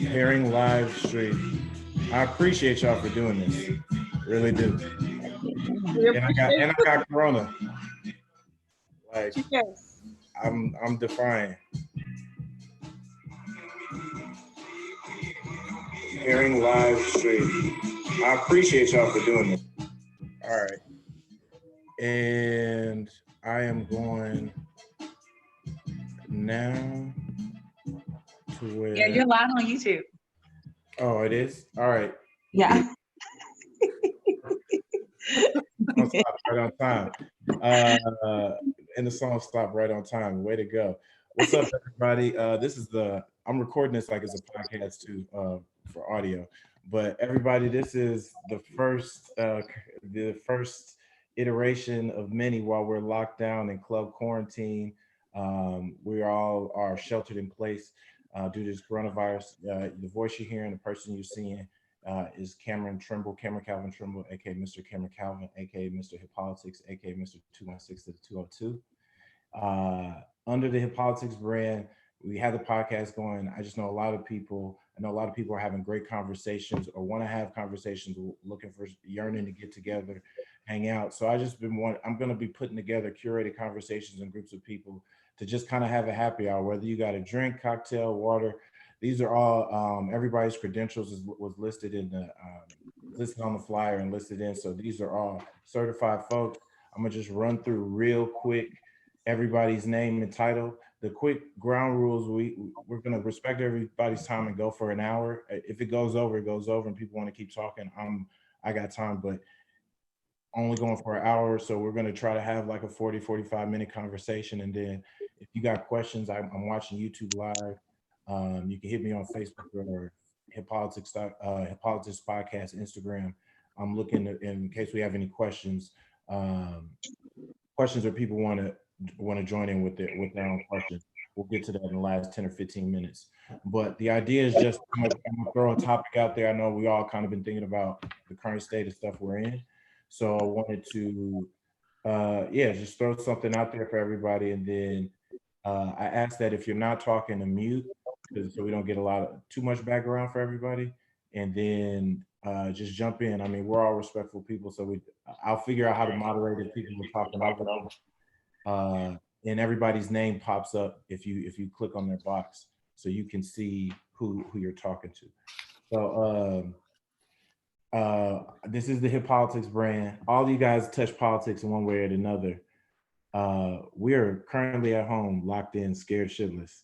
Hearing live stream. I appreciate y'all for doing this. Really do. And I got corona. Like I'm defying. Hearing live stream. I appreciate y'all for doing this. All right. And I am going now to where... Yeah, you're live on YouTube. Oh, it is? All right. Yeah. I'll stop right on time. And the song stopped right on time. Way to go. What's up, everybody? I'm recording this like it's a podcast too, for audio. But everybody, this is the first iteration of many while we're locked down in club quarantine. We all are sheltered in place due to this coronavirus. The voice you're hearing, the person you're seeing is Cameron Calvin Trimble, aka Mr. Cameron Calvin, aka Mr. Hip Politics, aka Mr. 216 to the 202. Under the Hip Politics brand, we have the podcast going. I know a lot of people are having great conversations or want to have conversations, looking for, yearning to get together, hang out. So I'm going to be putting together curated conversations and groups of people to just kind of have a happy hour, whether you got a drink, cocktail, water. These are all, everybody's credentials was listed listed on the flyer and listed in. So these are all certified folks. I'm gonna just run through real quick everybody's name and title. The quick ground rules, we're gonna respect everybody's time and go for an hour. If it goes over, it goes over, and people wanna keep talking, I got time, but only going for an hour. So we're gonna try to have like a 40, 45-minute conversation. And then if you got questions, I'm watching YouTube live. You can hit me on Facebook or Hip Politics Podcast, Instagram. I'm looking in case we have any questions or people want to join in with their own questions. We'll get to that in the last 10 or 15 minutes. But the idea is just, I'm gonna throw a topic out there. I know we all kind of been thinking about the current state of stuff we're in. So I wanted to, just throw something out there for everybody. And then I ask that if you're not talking, to mute, so we don't get too much background for everybody. And then just jump in. I mean, we're all respectful people, so I'll figure out how to moderate if people are talking over. And everybody's name pops up if you click on their box, so you can see who you're talking to. So this is the Hip Politics brand. All you guys touch politics in one way or another. We are currently at home, locked in, scared shitless.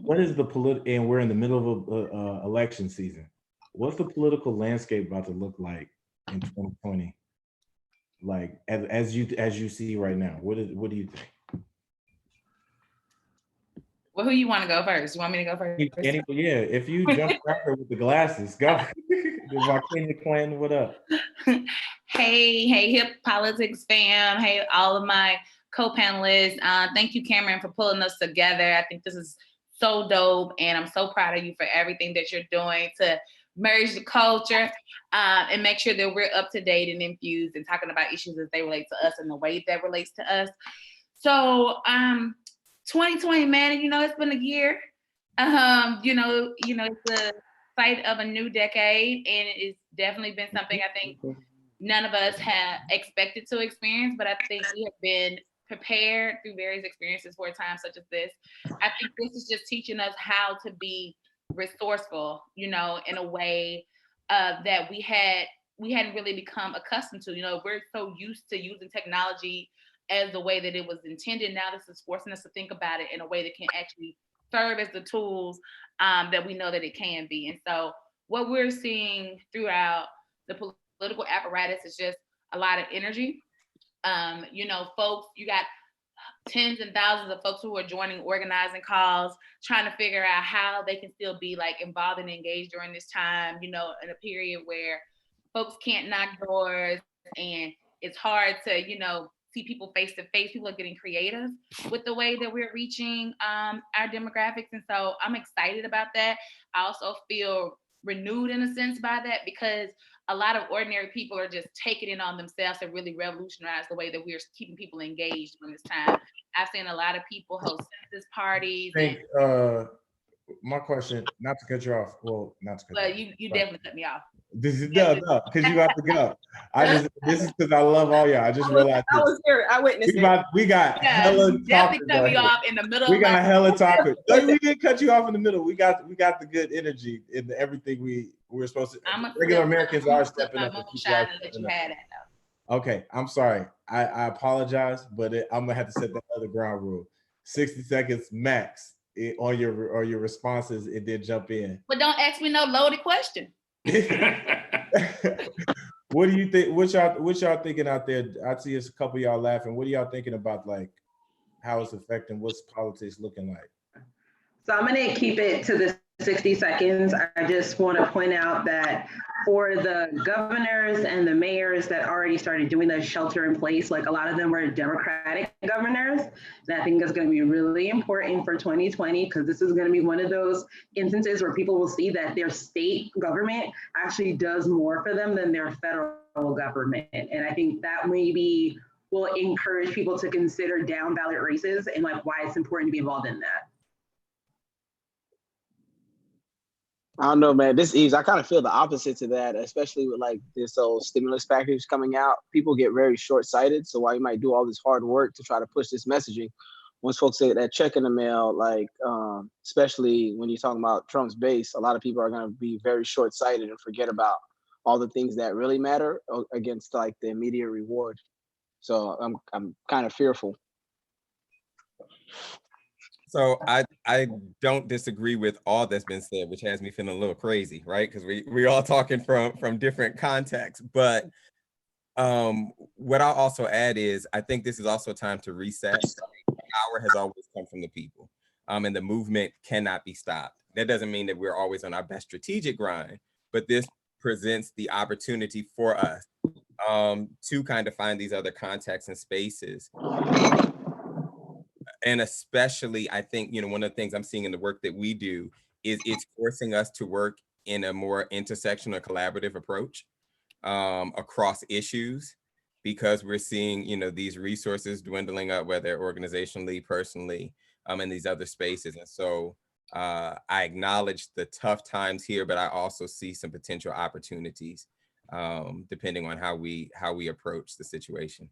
What is and we're in the middle of election season. What's the political landscape about to look like in 2020? Like as you see right now, what do you think? Well, who you want to go first? You want me to go first? If you jump out there with the glasses, go. Waikinya Clanton, what up? Hey, Hip Politics fam. Hey, all of my co-panelists. Thank you, Cameron, for pulling us together. I think this is so dope, and I'm so proud of you for everything that you're doing to merge the culture and make sure that we're up to date and infused and talking about issues as they relate to us and the way that relates to us. So 2020, man, it's been a year. It's the sight of a new decade, and it's definitely been something I think none of us have expected to experience, but I think we have been prepared through various experiences for a time such as this. I think this is just teaching us how to be resourceful, in a way that we hadn't really become accustomed to. We're so used to using technology as the way that it was intended. Now this is forcing us to think about it in a way that can actually serve as the tools that we know that it can be. And so what we're seeing throughout the political apparatus is just a lot of energy. Folks, you got tens and thousands of folks who are joining organizing calls, trying to figure out how they can still be involved and engaged during this time, in a period where folks can't knock doors and it's hard to, see people face to face. People are getting creative with the way that we're reaching our demographics. And so I'm excited about that. I also feel renewed in a sense by that, because a lot of ordinary people are just taking it on themselves to really revolutionize the way that we're keeping people engaged during this time. I've seen a lot of people host census parties. my question, not to cut you off. Well, not to cut But you off. you definitely cut me off. This is no, because you have to go. This is because I love all y'all. I just realized I was here. I witnessed it. we got hella You definitely topics cut me right here. off in the middle. We got hella topics. No, we didn't cut you off in the middle. We got the good energy in everything we were supposed to. Regular Americans are stepping up. Okay, I'm sorry. I apologize, but I'm gonna have to set that other ground rule. 60 seconds max on your responses, and then jump in. But don't ask me no loaded question. What do you think? What y'all thinking out there? I see a couple of y'all laughing. What are y'all thinking about, like how it's affecting? What's politics looking like? So I'm going to keep it to the 60 seconds. I just want to point out that for the governors and the mayors that already started doing the shelter in place, like a lot of them were Democratic governors. And I think it's going to be really important for 2020, because this is going to be one of those instances where people will see that their state government actually does more for them than their federal government. And I think that maybe will encourage people to consider down ballot races and like why it's important to be involved in that. I don't know, man. This Eves, I kind of feel the opposite to that, especially with like this whole stimulus package coming out. People get very short-sighted. So while you might do all this hard work to try to push this messaging, once folks get that check in the mail, like especially when you're talking about Trump's base, a lot of people are going to be very short-sighted and forget about all the things that really matter against like the immediate reward. So I'm kind of fearful. So I don't disagree with all that's been said, which has me feeling a little crazy, right? Because we all talking from different contexts. But what I'll also add is I think this is also a time to reset. Power has always come from the people, and the movement cannot be stopped. That doesn't mean that we're always on our best strategic grind, but this presents the opportunity for us to kind of find these other contexts and spaces. And especially, I think, one of the things I'm seeing in the work that we do is it's forcing us to work in a more intersectional, collaborative approach across issues, because we're seeing, these resources dwindling up, whether organizationally, personally, in these other spaces. And so I acknowledge the tough times here, but I also see some potential opportunities depending on how we approach the situation.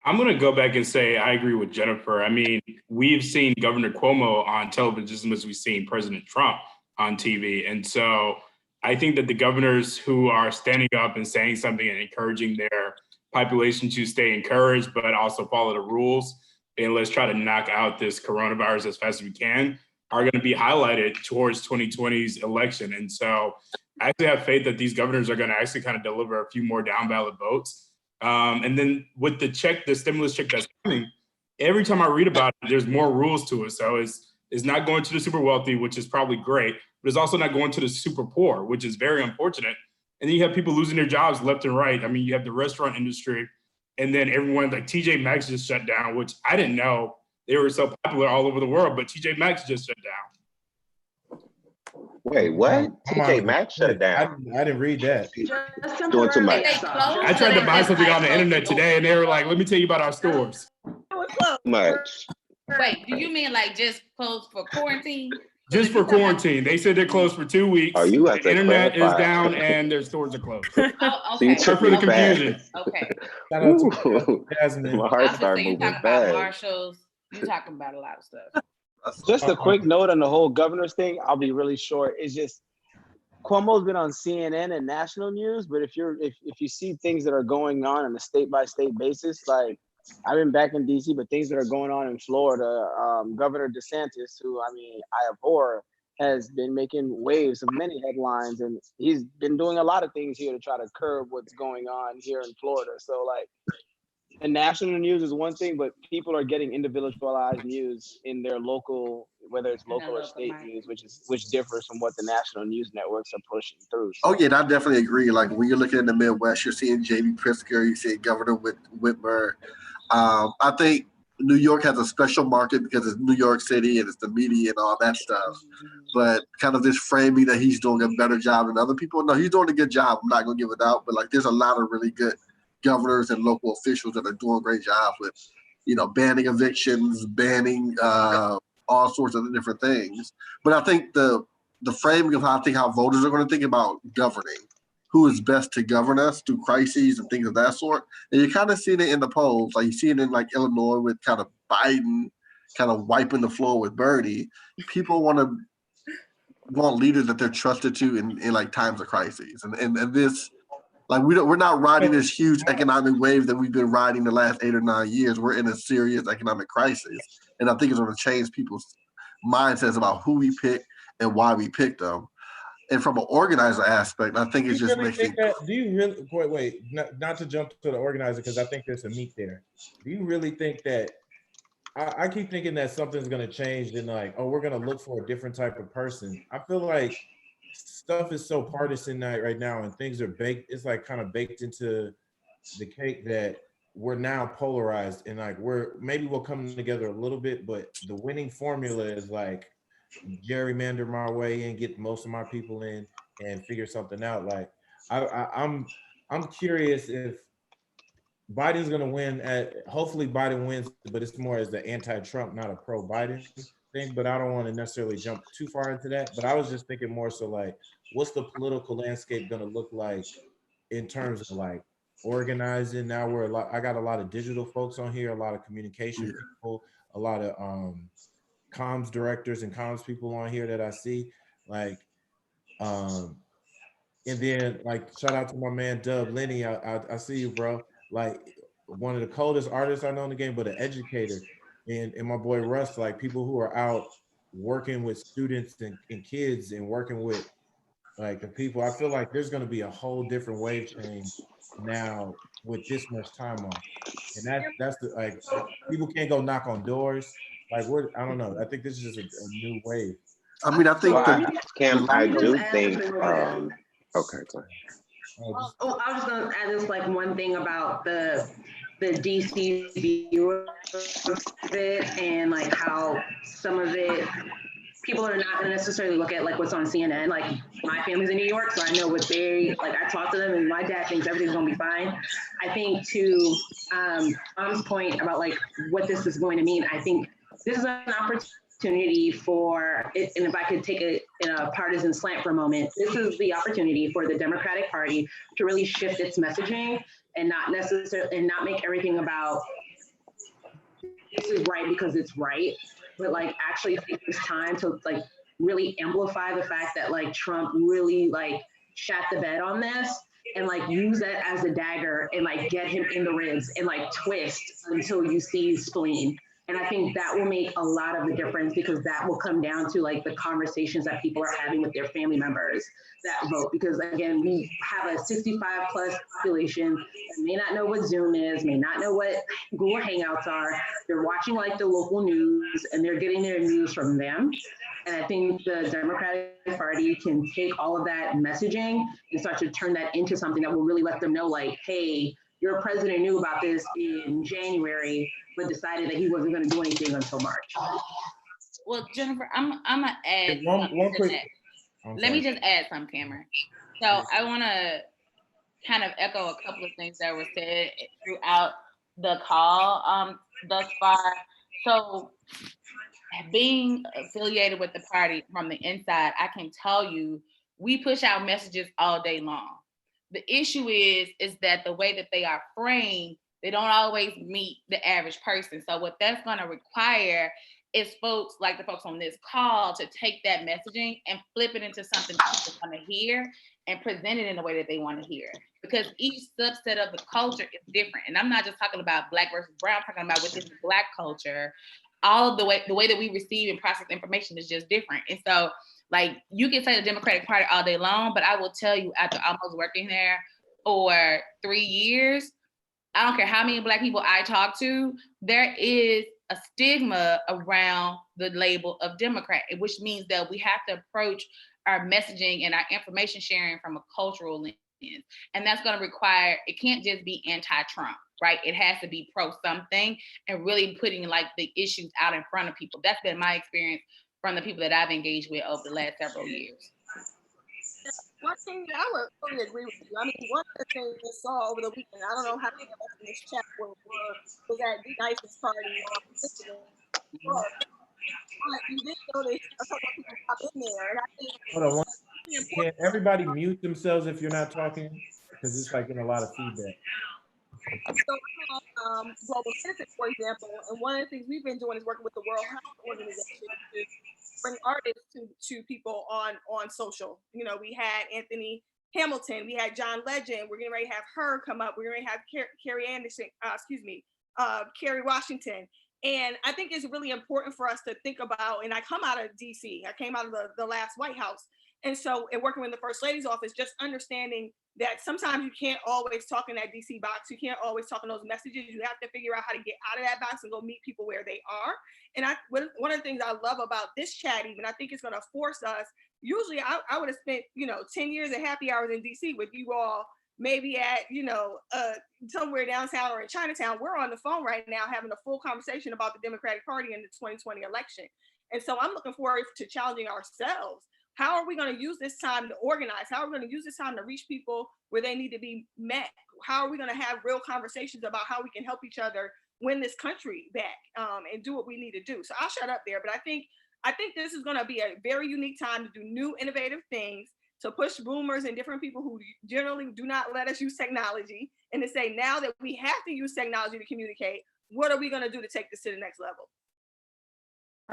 I'm going to go back and say I agree with Jennifer. I mean, we've seen Governor Cuomo on television just as much as we've seen President Trump on TV. And so I think that the governors who are standing up and saying something and encouraging their population to stay encouraged, but also follow the rules, and let's try to knock out this coronavirus as fast as we can, are going to be highlighted towards 2020's election. And so I actually have faith that these governors are going to actually kind of deliver a few more down ballot votes. And then with the stimulus check that's coming, every time I read about it, there's more rules to it. So it's not going to the super wealthy, which is probably great, but it's also not going to the super poor, which is very unfortunate. And then you have people losing their jobs left and right. I mean, you have the restaurant industry, and then everyone like TJ Maxx just shut down, which I didn't know they were so popular all over the world, but TJ Maxx just shut down. Wait, what? TJ Maxx shut down. I didn't read that. Doing too much. I tried to buy something on the internet today, and they were like, "Let me tell you about our stores." Much. Wait, do you mean like just closed for quarantine? Just for quarantine. They said they're closed for 2 weeks. Oh, you have to internet clarify. is down and their stores are closed. Oh, So you okay. took Sorry for the me back. confusion. Okay. Shout out to Ooh. Jasmine. My I heart was gonna started say you moving talking about fast. Marshalls. You talking about a lot of stuff. Just a quick note on the whole governor's thing. I'll be really short. It's just Cuomo's been on CNN and national news, but if you see things that are going on a state by state basis, like I've been back in DC, but things that are going on in Florida, Governor DeSantis, who I abhor, has been making waves of many headlines, and he's been doing a lot of things here to try to curb what's going on here in Florida. So like, the national news is one thing, but people are getting individualized news in their local, whether it's local or state news, which differs from what the national news networks are pushing through. Oh yeah, I definitely agree. Like when you're looking in the Midwest, you're seeing Jamie Pritzker, you're seeing Governor Whitmer. I think New York has a special market because it's New York City and it's the media and all that stuff. But kind of this framing that he's doing a better job than other people. No, he's doing a good job. I'm not gonna give it out, but like there's a lot of really good governors and local officials that are doing great jobs with, banning evictions, banning all sorts of different things. But I think the framing of how voters are going to think about governing, who is best to govern us through crises and things of that sort. And you're kind of seeing it in the polls. Like you see it in like Illinois with kind of Biden kind of wiping the floor with Bernie. People want leaders that they're trusted to in like times of crises. And this, like we're not riding this huge economic wave that we've been riding the last 8 or 9 years. We're in a serious economic crisis. And I think it's going to change people's mindsets about who we pick and why we pick them. And from an organizer aspect, I think it just really makes it. Do you really wait? Not to jump to the organizer because I think there's a meat there. Do you really think that? I keep thinking that something's going to change and like, oh, we're going to look for a different type of person. I feel like stuff is so partisan right now and things are baked. It's like kind of baked into the cake that we're now polarized and like we'll come together a little bit, but the winning formula is like gerrymander my way in, get most of my people in and figure something out. Like I'm curious if Biden's going to win hopefully Biden wins, but it's more as the anti-Trump, not a pro-Biden thing, but I don't want to necessarily jump too far into that. But I was just thinking more so like, what's the political landscape going to look like in terms of like organizing? Now I got a lot of digital folks on here, a lot of communication people, a lot of comms directors and comms people on here that I see. Like, and then like, shout out to my man, Dub Lenny. I see you, bro. Like one of the coldest artists I know in the game, but an educator. And my boy Russ, like people who are out working with students and kids and working with like the people. I feel like there's going to be a whole different wave change now with this much time off. And that's the, like, people can't go knock on doors. Like I don't know. I think this is just a new wave. I mean, I think Cam, I do think okay, go ahead. I was just gonna add this like one thing about the DC view of it and like how some of it people are not gonna necessarily look at like what's on CNN. Like my family's in New York, so I know what I talk to them and my dad thinks everything's gonna be fine. I think to Tom's point about like what this is going to mean, I think this is an opportunity for it, and if I could take it in a partisan slant for a moment, this is the opportunity for the Democratic Party to really shift its messaging and not make everything about this is right because it's right, but like actually take this time to like really amplify the fact that like Trump really like shat the bed on this and like use that as a dagger and like get him in the ribs and like twist until you see spleen. And I think that will make a lot of the difference because that will come down to like the conversations that people are having with their family members that vote. Because again, we have a 65 plus population that may not know what Zoom is, may not know what Google Hangouts are. They're watching like the local news and they're getting their news from them. And I think the Democratic Party can take all of that messaging and start to turn that into something that will really let them know like, hey, your president knew about this in January, but decided that he wasn't going to do anything until March. Well, Jennifer, I'm gonna add one quick. Let me just add some, Cameron. So I want to kind of echo a couple of things that were said throughout the call thus far. So being affiliated with the party from the inside, I can tell you, we push out messages all day long. The issue is that the way that they are framed, they don't always meet the average person. So what that's going to require is folks like the folks on this call to take that messaging and flip it into something people want to hear and present it in the way that they want to hear. Because each subset of the culture is different. And I'm not just talking about Black versus Brown, I'm talking about within the Black culture, all of the way that we receive and process information is just different. And so like you can say the Democratic Party all day long, but I will tell you after almost working there for 3 years, I don't care how many Black people I talk to, there is a stigma around the label of Democrat, which means that we have to approach our messaging and our information sharing from a cultural lens. And that's going to require, it can't just be anti-Trump, right? It has to be pro something and really putting like the issues out in front of people. That's been my experience from the people that I've engaged with over the last several years. One thing I would fully agree with you. I mean, one of the things I saw over the weekend, I don't know how many of us in this chat was at the nicest party on Michigan. But you did notice a couple of people pop in there, and I think Hold on, it's can important. everybody mute themselves if you're not talking? Because it's like getting a lot of feedback. So I have Global Citizen, for example, and one of the things we've been doing is working with the World Health Organization to bring artists to people on social. You know, we had Anthony Hamilton, we had John Legend. We're getting ready to have her come up. We're going to have Carrie Anderson, Kerry Washington. And I think it's really important for us to think about, and I come out of DC, I came out of the last White House. And so, in working with the First Lady's office, just understanding that sometimes you can't always talk in that DC box. You can't always talk in those messages. You have to figure out how to get out of that box and go meet people where they are. And one of the things I love about this chat, even, I think it's going to force us. Usually I would have spent, 10 years of happy hours in DC with you all, maybe at, somewhere downtown or in Chinatown. We're on the phone right now having a full conversation about the Democratic Party in the 2020 election. And so I'm looking forward to challenging ourselves. How are we going to use this time to organize? How are we going to use this time to reach people where they need to be met? How are we going to have real conversations about how we can help each other win this country back and do what we need to do? So I'll shut up there, but I think this is going to be a very unique time to do new, innovative things, to push boomers and different people who generally do not let us use technology, and to say, now that we have to use technology to communicate, what are we going to do to take this to the next level?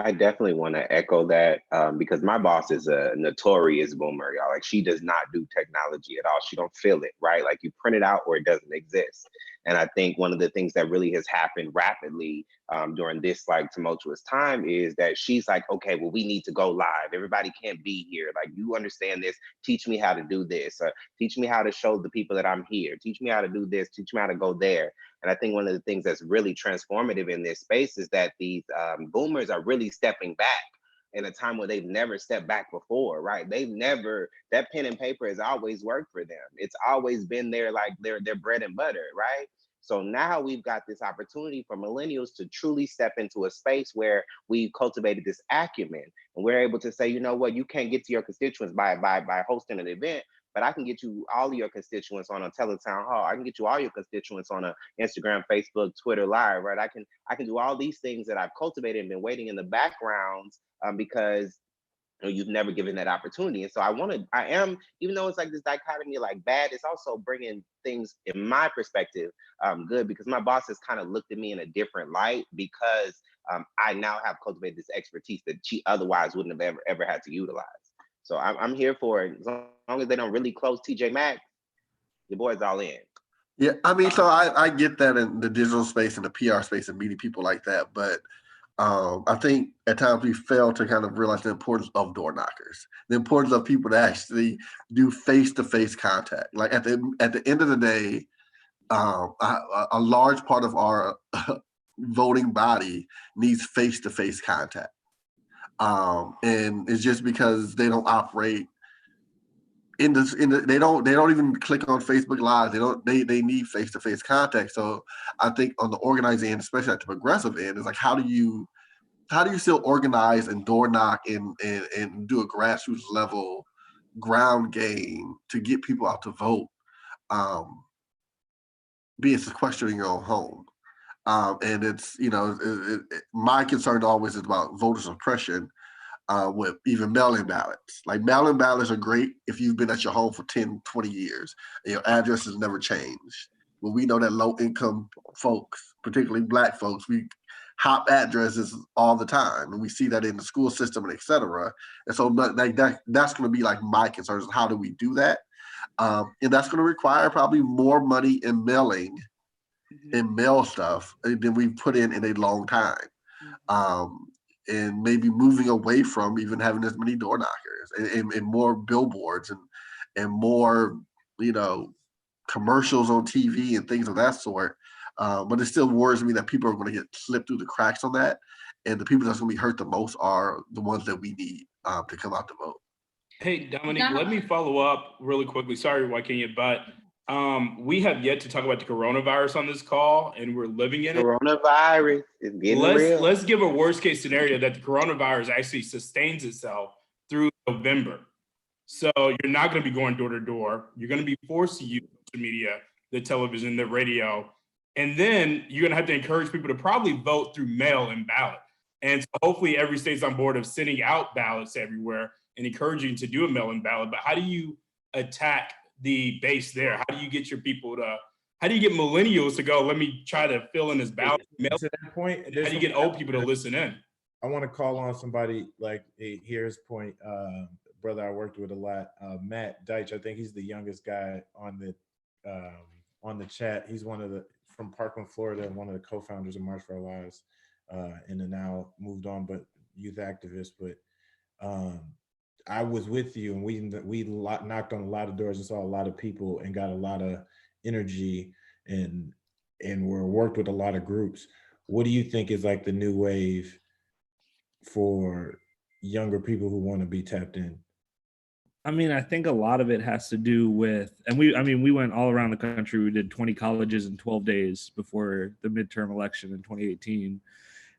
I definitely want to echo that because my boss is a notorious boomer, y'all. Like, she does not do technology at all. She don't feel it, right? Like, you print it out or it doesn't exist. And I think one of the things that really has happened rapidly during this like tumultuous time is that she's like, okay, well, we need to go live. Everybody can't be here. Like, you understand this. Teach me how to do this. Teach me how to show the people that I'm here. Teach me how to do this. Teach me how to go there. And I think one of the things that's really transformative in this space is that these boomers are really stepping back in a time where they've never stepped back before, right? They've never, that pen and paper has always worked for them. It's always been their bread and butter, right? So now we've got this opportunity for millennials to truly step into a space where we've cultivated this acumen, and we're able to say, you know what, you can't get to your constituents by hosting an event, but I can get you all of your constituents on a teletown hall. I can get you all your constituents on a Instagram, Facebook, Twitter Live, right? I can do all these things that I've cultivated and been waiting in the backgrounds because you've never given that opportunity. And so I am, even though it's like this dichotomy, like bad, it's also bringing things in my perspective good, because my boss has kind of looked at me in a different light because I now have cultivated this expertise that she otherwise wouldn't have ever had to utilize. So I'm here for it. As long as they don't really close TJ Maxx, your boy's all in. Yeah, I mean, so I get that in the digital space and the PR space and meeting people like that, but I think at times we fail to kind of realize the importance of door knockers, the importance of people to actually do face-to-face contact. Like at the end of the day, a large part of our voting body needs face-to-face contact. And it's just because they don't operate they don't even click on Facebook Live. They need face-to-face contact. So I think on the organized end, especially at the progressive end, is like, how do you still organize and door knock and do a grassroots level ground game to get people out to vote, being sequestered in your own home. And it's, my concern always is about voter suppression with even mail-in ballots. Like, mail-in ballots are great if you've been at your home for 10, 20 years and your address has never changed. But we know that low-income folks, particularly Black folks, we hop addresses all the time, and we see that in the school system and et cetera. And so like that's going to be like my concerns. How do we do that? And that's going to require probably more money in mailing and mail stuff than we've put in a long time. And maybe moving away from even having as many door knockers and more billboards and more, commercials on TV and things of that sort. But it still worries me that people are going to get slipped through the cracks on that. And the people that's going to be hurt the most are the ones that we need to come out to vote. Hey, Dominique, let me follow up really quickly. Sorry, Waikinya, but we have yet to talk about the coronavirus on this call, and we're living in it. Coronavirus is getting real. Let's give a worst case scenario that the coronavirus actually sustains itself through November. So you're not going to be going door to door. You're going to be forced to use social media, the television, the radio, and then you're going to have to encourage people to probably vote through mail and ballot. And so hopefully every state's on board of sending out ballots everywhere and encouraging to do a mail-in ballot. But how do you attack the base there? How do you get your people to, how do you get millennials to go, let me try to fill in this ballot? To that point, How do you get old people to listen in? I want to call on somebody like here's point, brother I worked with a lot, Matt Deitch. I think he's the youngest guy on the chat. He's one of the from Parkland, Florida, one of the co-founders of March for Our Lives, and then now moved on, but youth activist. But I was with you, and we knocked on a lot of doors and saw a lot of people and got a lot of energy and worked with a lot of groups. What do you think is like the new wave for younger people who want to be tapped in? I mean, I think a lot of it has to do with, and we went all around the country. We did 20 colleges in 12 days before the midterm election in 2018.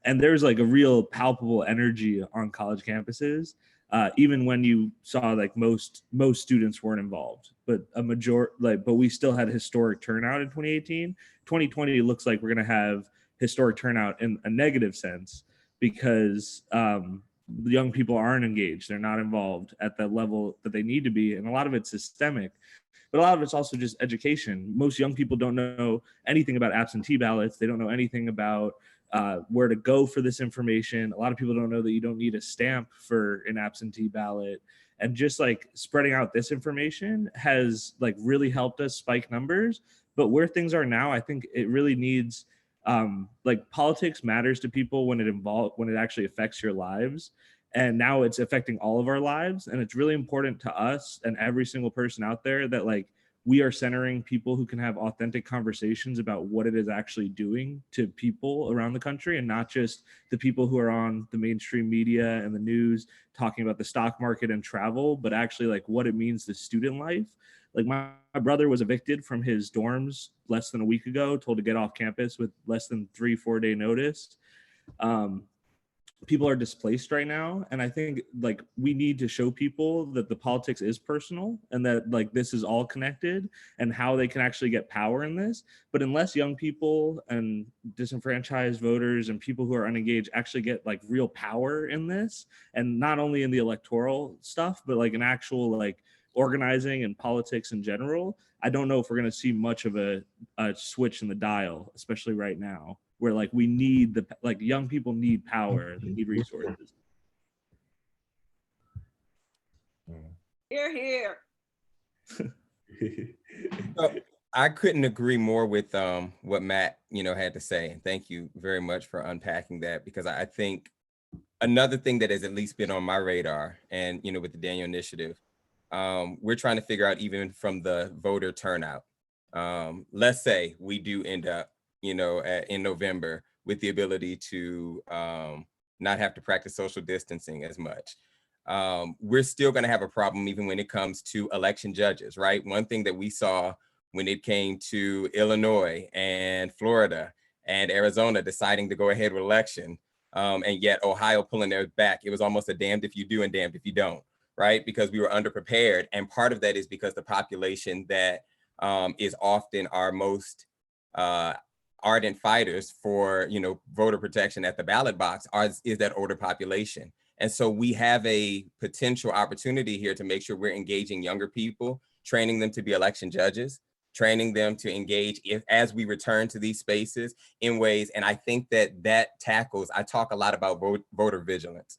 And there's like a real palpable energy on college campuses, even when you saw like most students weren't involved, but but we still had historic turnout in 2018. 2020 looks like we're going to have historic turnout in a negative sense because young people aren't engaged. They're not involved at the level that they need to be. And a lot of it's systemic, but a lot of it's also just education. Most young people don't know anything about absentee ballots. They don't know anything about where to go for this information. A lot of people don't know that you don't need a stamp for an absentee ballot. And just like spreading out this information has like really helped us spike numbers. But where things are now, I think it really needs like politics matters to people when it actually affects your lives. And now it's affecting all of our lives. And it's really important to us and every single person out there that like we are centering people who can have authentic conversations about what it is actually doing to people around the country, and not just the people who are on the mainstream media and the news talking about the stock market and travel, but actually like what it means to student life. Like my brother was evicted from his dorms less than a week ago, told to get off campus with less than 3-4 day notice. People are displaced right now. And I think like we need to show people that the politics is personal and that like this is all connected and how they can actually get power in this. But unless young people and disenfranchised voters and people who are unengaged actually get like real power in this, and not only in the electoral stuff, but like an actual like organizing and politics in general, I don't know if we're going to see much of a switch in the dial, especially right now, where like we need young people need power, they need resources. Hear, hear. So, I couldn't agree more with what Matt, had to say. And thank you very much for unpacking that, because I think another thing that has at least been on my radar, and with the Daniel Initiative, we're trying to figure out, even from the voter turnout. Let's say we do end up, in November with the ability to not have to practice social distancing as much. We're still going to have a problem even when it comes to election judges, right? One thing that we saw when it came to Illinois and Florida and Arizona deciding to go ahead with election, and yet Ohio pulling theirs back, it was almost a damned if you do and damned if you don't, right? Because we were underprepared. And part of that is because the population that is often our most ardent fighters for, voter protection at the ballot box is that older population. And so we have a potential opportunity here to make sure we're engaging younger people, training them to be election judges, training them to engage as we return to these spaces in ways. And I think that tackles, I talk a lot about voter vigilance,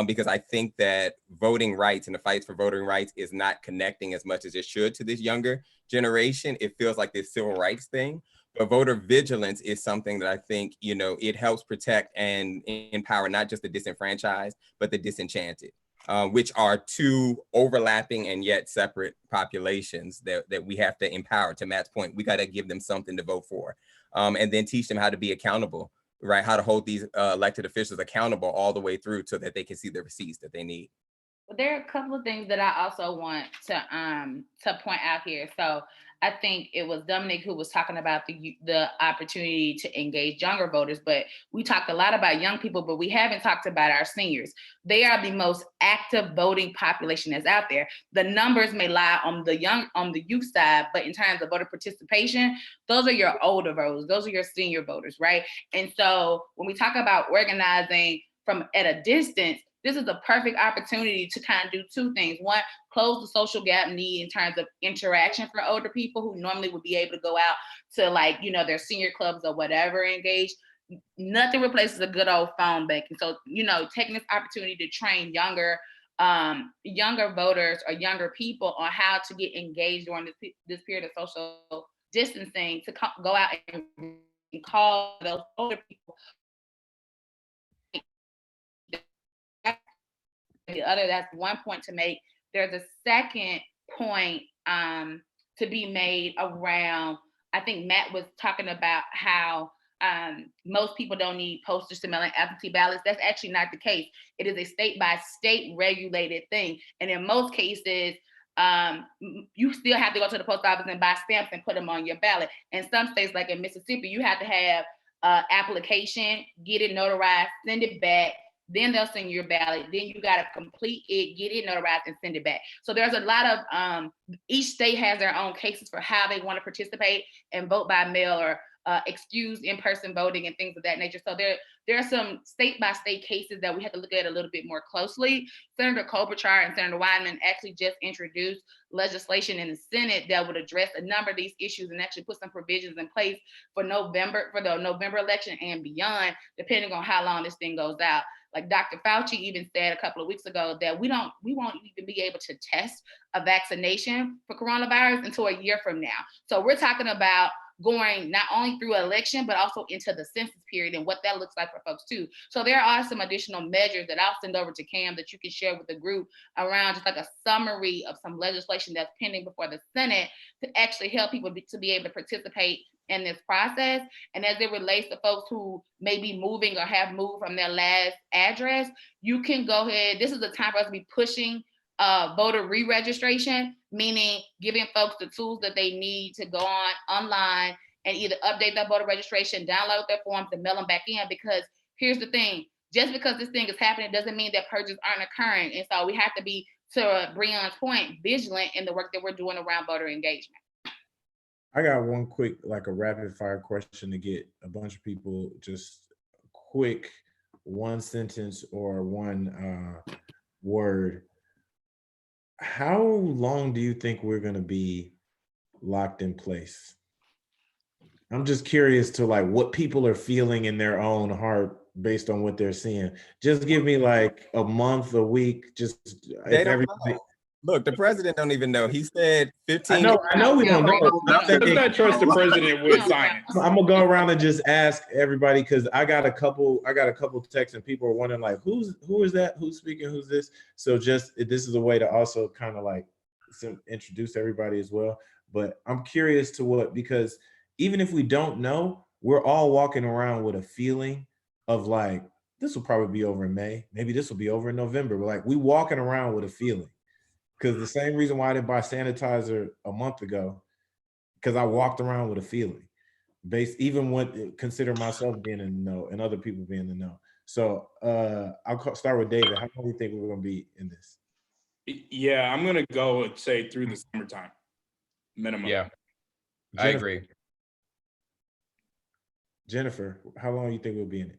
because I think that voting rights and the fights for voting rights is not connecting as much as it should to this younger generation. It feels like this civil rights thing. But voter vigilance is something that I think, it helps protect and empower not just the disenfranchised, but the disenchanted, which are two overlapping and yet separate populations that we have to empower. To Matt's point, we got to give them something to vote for, and then teach them how to be accountable, right? How to hold these elected officials accountable all the way through so that they can see the receipts that they need. Well, there are a couple of things that I also want to point out here. So I think it was Dominic who was talking about the opportunity to engage younger voters, but we talked a lot about young people, but we haven't talked about our seniors. They are the most active voting population that's out there. The numbers may lie on the youth side, but in terms of voter participation, those are your older voters, those are your senior voters, right? And so when we talk about organizing from at a distance, this is a perfect opportunity to kind of do two things. One, close the social gap need in terms of interaction for older people who normally would be able to go out to like, you know, their senior clubs or whatever, engage. Nothing replaces a good old phone banking. So, you know, taking this opportunity to train younger voters or younger people on how to get engaged during this period of social distancing, to go out and call those older people. That's one point to make. There's a second point to be made around, I think Matt was talking about how most people don't need posters to mail in absentee ballots. That's actually not the case. It is a state by state regulated thing. And in most cases, you still have to go to the post office and buy stamps and put them on your ballot. In some states, like in Mississippi, you have to have application, get it notarized, send it back. Then they'll send you your ballot. Then you got to complete it, get it notarized, and send it back. So there's a lot of, each state has their own cases for how they want to participate and vote by mail or excuse in-person voting and things of that nature. So there are some state-by-state cases that we have to look at a little bit more closely. Senator Klobuchar and Senator Wyman actually just introduced legislation in the Senate that would address a number of these issues and actually put some provisions in place for the November election and beyond, depending on how long this thing goes out. Like Dr. Fauci even said a couple of weeks ago that we won't even be able to test a vaccination for coronavirus until a year from now. So we're talking about going not only through election, but also into the census period and what that looks like for folks too. So there are some additional measures that I'll send over to Cam that you can share with the group around just like a summary of some legislation that's pending before the Senate to actually help people to be able to participate in this process. And as it relates to folks who may be moving or have moved from their last address, you can go ahead. This is the time for us to be pushing voter re-registration, meaning giving folks the tools that they need to go online and either update their voter registration, download their forms, and mail them back in. Because here's the thing, just because this thing is happening doesn't mean that purges aren't occurring. And so we have to be, to Breon's point, vigilant in the work that we're doing around voter engagement. I got one quick, like a rapid fire question to get a bunch of people, just quick, one sentence or one word. How long do you think we're going to be locked in place? I'm just curious to like what people are feeling in their own heart based on what they're seeing. Just give me like a month, a week, just if everybody. Look, the president don't even know. He said 15. I know we don't know. Let's not trust the president with science. I'm gonna go around and just ask everybody because I got a couple texts and people are wondering like, who is that? Who's speaking? Who's this? So just this is a way to also kind of like introduce everybody as well. But I'm curious to because even if we don't know, we're all walking around with a feeling of like, this will probably be over in May. Maybe this will be over in November. But like we walking around with a feeling. Because the same reason why I didn't buy sanitizer a month ago, because I walked around with a feeling, even when consider myself being in the know and other people being in the know. So I'll start with David. How long do you think we're going to be in this? Yeah, I'm going to go and say through the summertime, minimum. Yeah, I agree. Jennifer, how long do you think we'll be in it?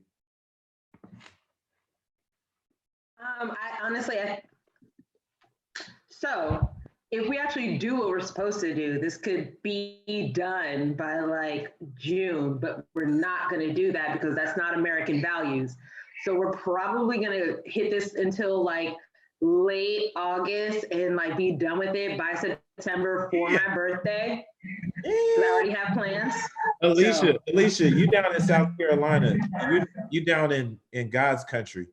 So if we actually do what we're supposed to do, this could be done by like June, but we're not going to do that because that's not American values. So we're probably going to hit this until like late August and like be done with it by September for my birthday. I already have plans. Alicia, you down in South Carolina, you down in God's country.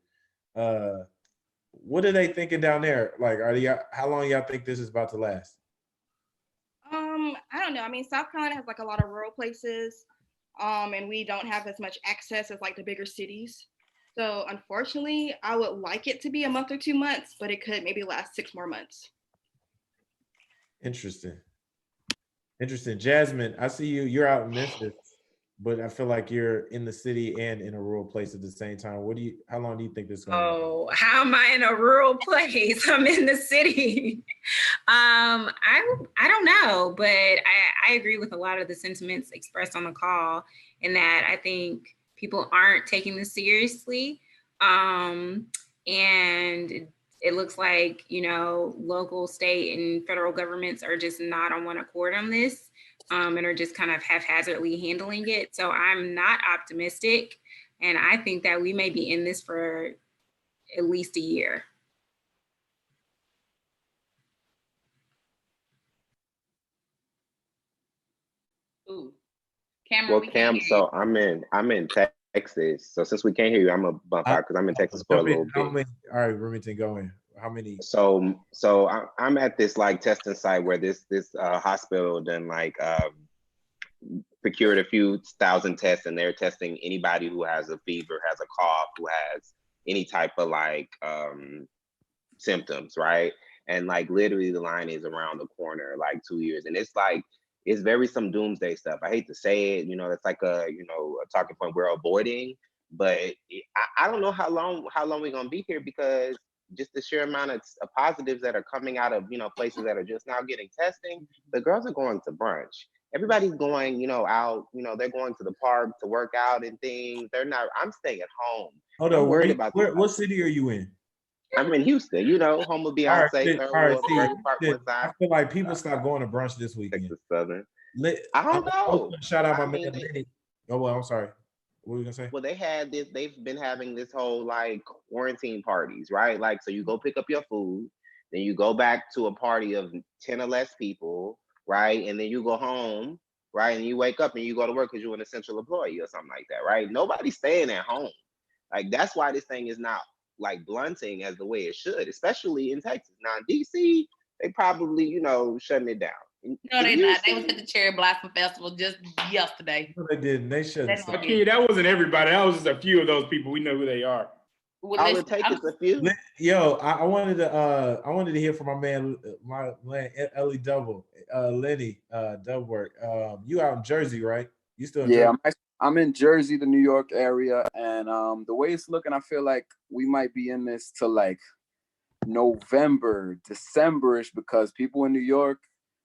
What are they thinking down there? Like, how long y'all think this is about to last? I don't know. I mean, South Carolina has like a lot of rural places, and we don't have as much access as like the bigger cities. So unfortunately, I would like it to be a month or 2 months, but it could maybe last 6 more months. Interesting. Jasmine, I see you're out in Memphis, but I feel like you're in the city and in a rural place at the same time. How long do you think this is going to last? Oh, how am I in a rural place? I'm in the city. I don't know, but I agree with a lot of the sentiments expressed on the call in that I think people aren't taking this seriously. And it looks like, you know, local, state, and federal governments are just not on one accord on this, and are just kind of haphazardly handling it. So I'm not optimistic. And I think that we may be in this for at least a year. Ooh. Cameron, Well, Cam, so I'm in Texas. So since we can't hear you, I'm gonna bump out because I'm in Texas for a little bit. All right, Remington, go in. How many? So I'm at this like testing site where this hospital done like procured a few thousand tests, and they're testing anybody who has a fever, has a cough, who has any type of like symptoms, right? And like literally the line is around the corner, like 2 years, and it's like it's very some doomsday stuff. I hate to say it, you know, it's like a talking point we're avoiding, but I don't know how long we're gonna be here, because just the sheer amount of positives that are coming out of, you know, places that are just now getting testing. The girls are going to brunch. Everybody's going, you know, out, you know, they're going to the park to work out and things. They're not, I'm staying at home. Hold on, what city are you in? I'm in Houston, you know, home of Beyonce. I feel like people stopped going to brunch this weekend. Texas Southern. I don't know. Shout out my man Lenny. Oh, well, I'm sorry. What were you gonna say? Well, they've been having this whole like quarantine parties, right? Like, so you go pick up your food, then you go back to a party of 10 or less people, right? And then you go home, right? And you wake up and you go to work because you're an essential employee or something like that, right? Nobody's staying at home. Like, that's why this thing is not like blunting as the way it should, especially in Texas. Now in DC, they probably, you know, shutting it down. No, they not. They was at the Cherry Blossom Festival just yesterday. No, they didn't. They shouldn't. Okay, that wasn't everybody. That was just a few of those people. We know who they are. Well, all it takes is a few. Yo, I wanted to hear from my man Ellie Double, Lenny Dubwork. You out in Jersey, right? You still in Jersey? I'm in Jersey, the New York area, and the way it's looking, I feel like we might be in this till like November, December-ish, because people in New York,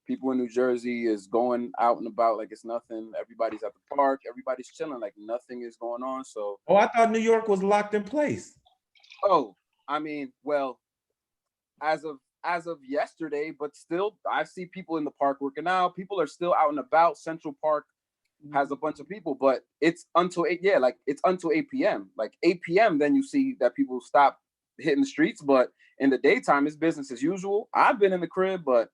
people in New Jersey is going out and about like it's nothing. Everybody's at the park, everybody's chilling like nothing is going on. So I thought New York was locked in place. Oh, I mean, well, as of yesterday, but still I see people in the park working out. People are still out and about. Central Park has a bunch of people, but it's until 8 p.m. Like 8 p.m. then you see that people stop hitting the streets, but in the daytime it's business as usual. I've been in the crib, but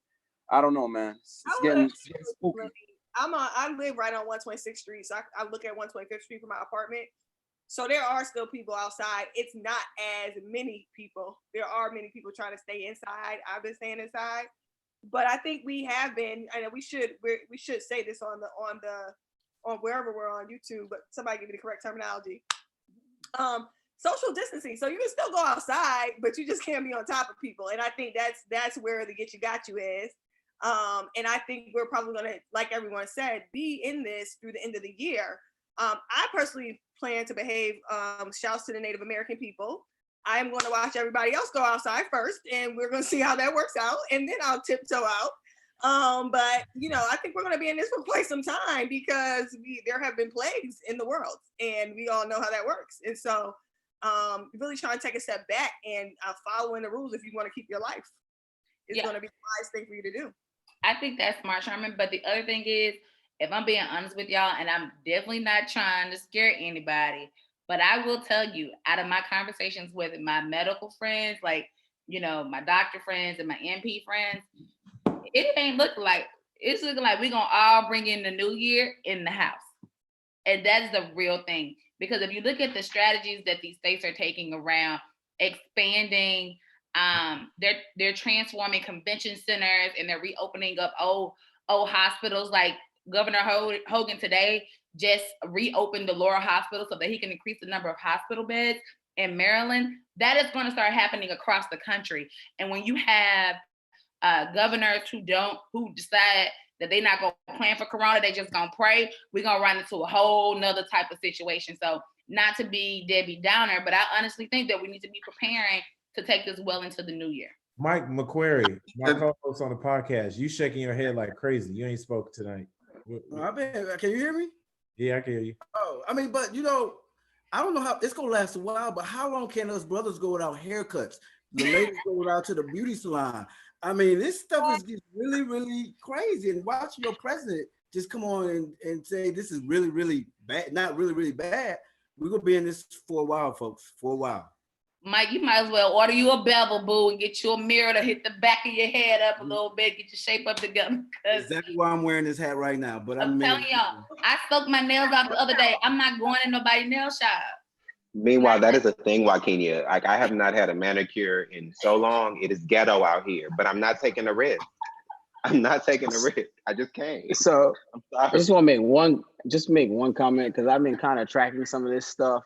I don't know, man. It's getting spooky. I live right on 126th Street, so I look at 125th Street from my apartment. So there are still people outside. It's not as many people. There are many people trying to stay inside. I've been staying inside, but I think we have been. I know we should say this on wherever we're on YouTube, but somebody give me the correct terminology. Social distancing. So you can still go outside, but you just can't be on top of people. And I think that's where the get you is. And I think we're probably gonna, like everyone said, be in this through the end of the year. I personally plan to behave, shouts to the Native American people. I'm going to watch everybody else go outside first, and we're going to see how that works out, and then I'll tiptoe out. But, you know, I think we're going to be in this for quite some time, because there have been plagues in the world, and we all know how that works. And so really trying to take a step back and following the rules if you want to keep your life is going to be the wise thing for you to do. I think that's smart, Charmion. But the other thing is, if I'm being honest with y'all, and I'm definitely not trying to scare anybody, but I will tell you, out of my conversations with my medical friends, like, you know, my doctor friends and my NP friends, it's looking like we're gonna all bring in the new year in the house. And that's the real thing. Because if you look at the strategies that these states are taking around expanding, they're transforming convention centers, and they're reopening up old hospitals. Like Governor Hogan today just reopened the Laurel Hospital so that he can increase the number of hospital beds in Maryland. That is going to start happening across the country. And when you have governors who decide that they're not going to plan for Corona, they just going to pray, we're going to run into a whole nother type of situation. So not to be Debbie Downer, but I honestly think that we need to be preparing to take this well into the new year. Mike McQuarrie, my co-host on the podcast, you shaking your head like crazy. You ain't spoke tonight. Can you hear me? Yeah, I can hear you. Oh, I mean, but you know, I don't know how it's gonna last a while, but how long can us brothers go without haircuts? The ladies go without to the beauty salon. I mean, this stuff is just really, really crazy. And watching your president just come on and say this is really, really bad, not really, really bad. We're gonna be in this for a while, folks, for a while. Mike, you might as well order you a bevel, boo, and get you a mirror to hit the back of your head up a little bit, get your shape up together. Exactly why I'm wearing this hat right now. But I'm telling y'all, I soaked my nails out the other day. I'm not going in nobody's nail shop. Meanwhile, that is a thing, Waikinya. Like, I have not had a manicure in so long. It is ghetto out here, but I'm not taking a risk. I'm not taking a risk. I just can't. So I just want to make one comment, because I've been kind of tracking some of this stuff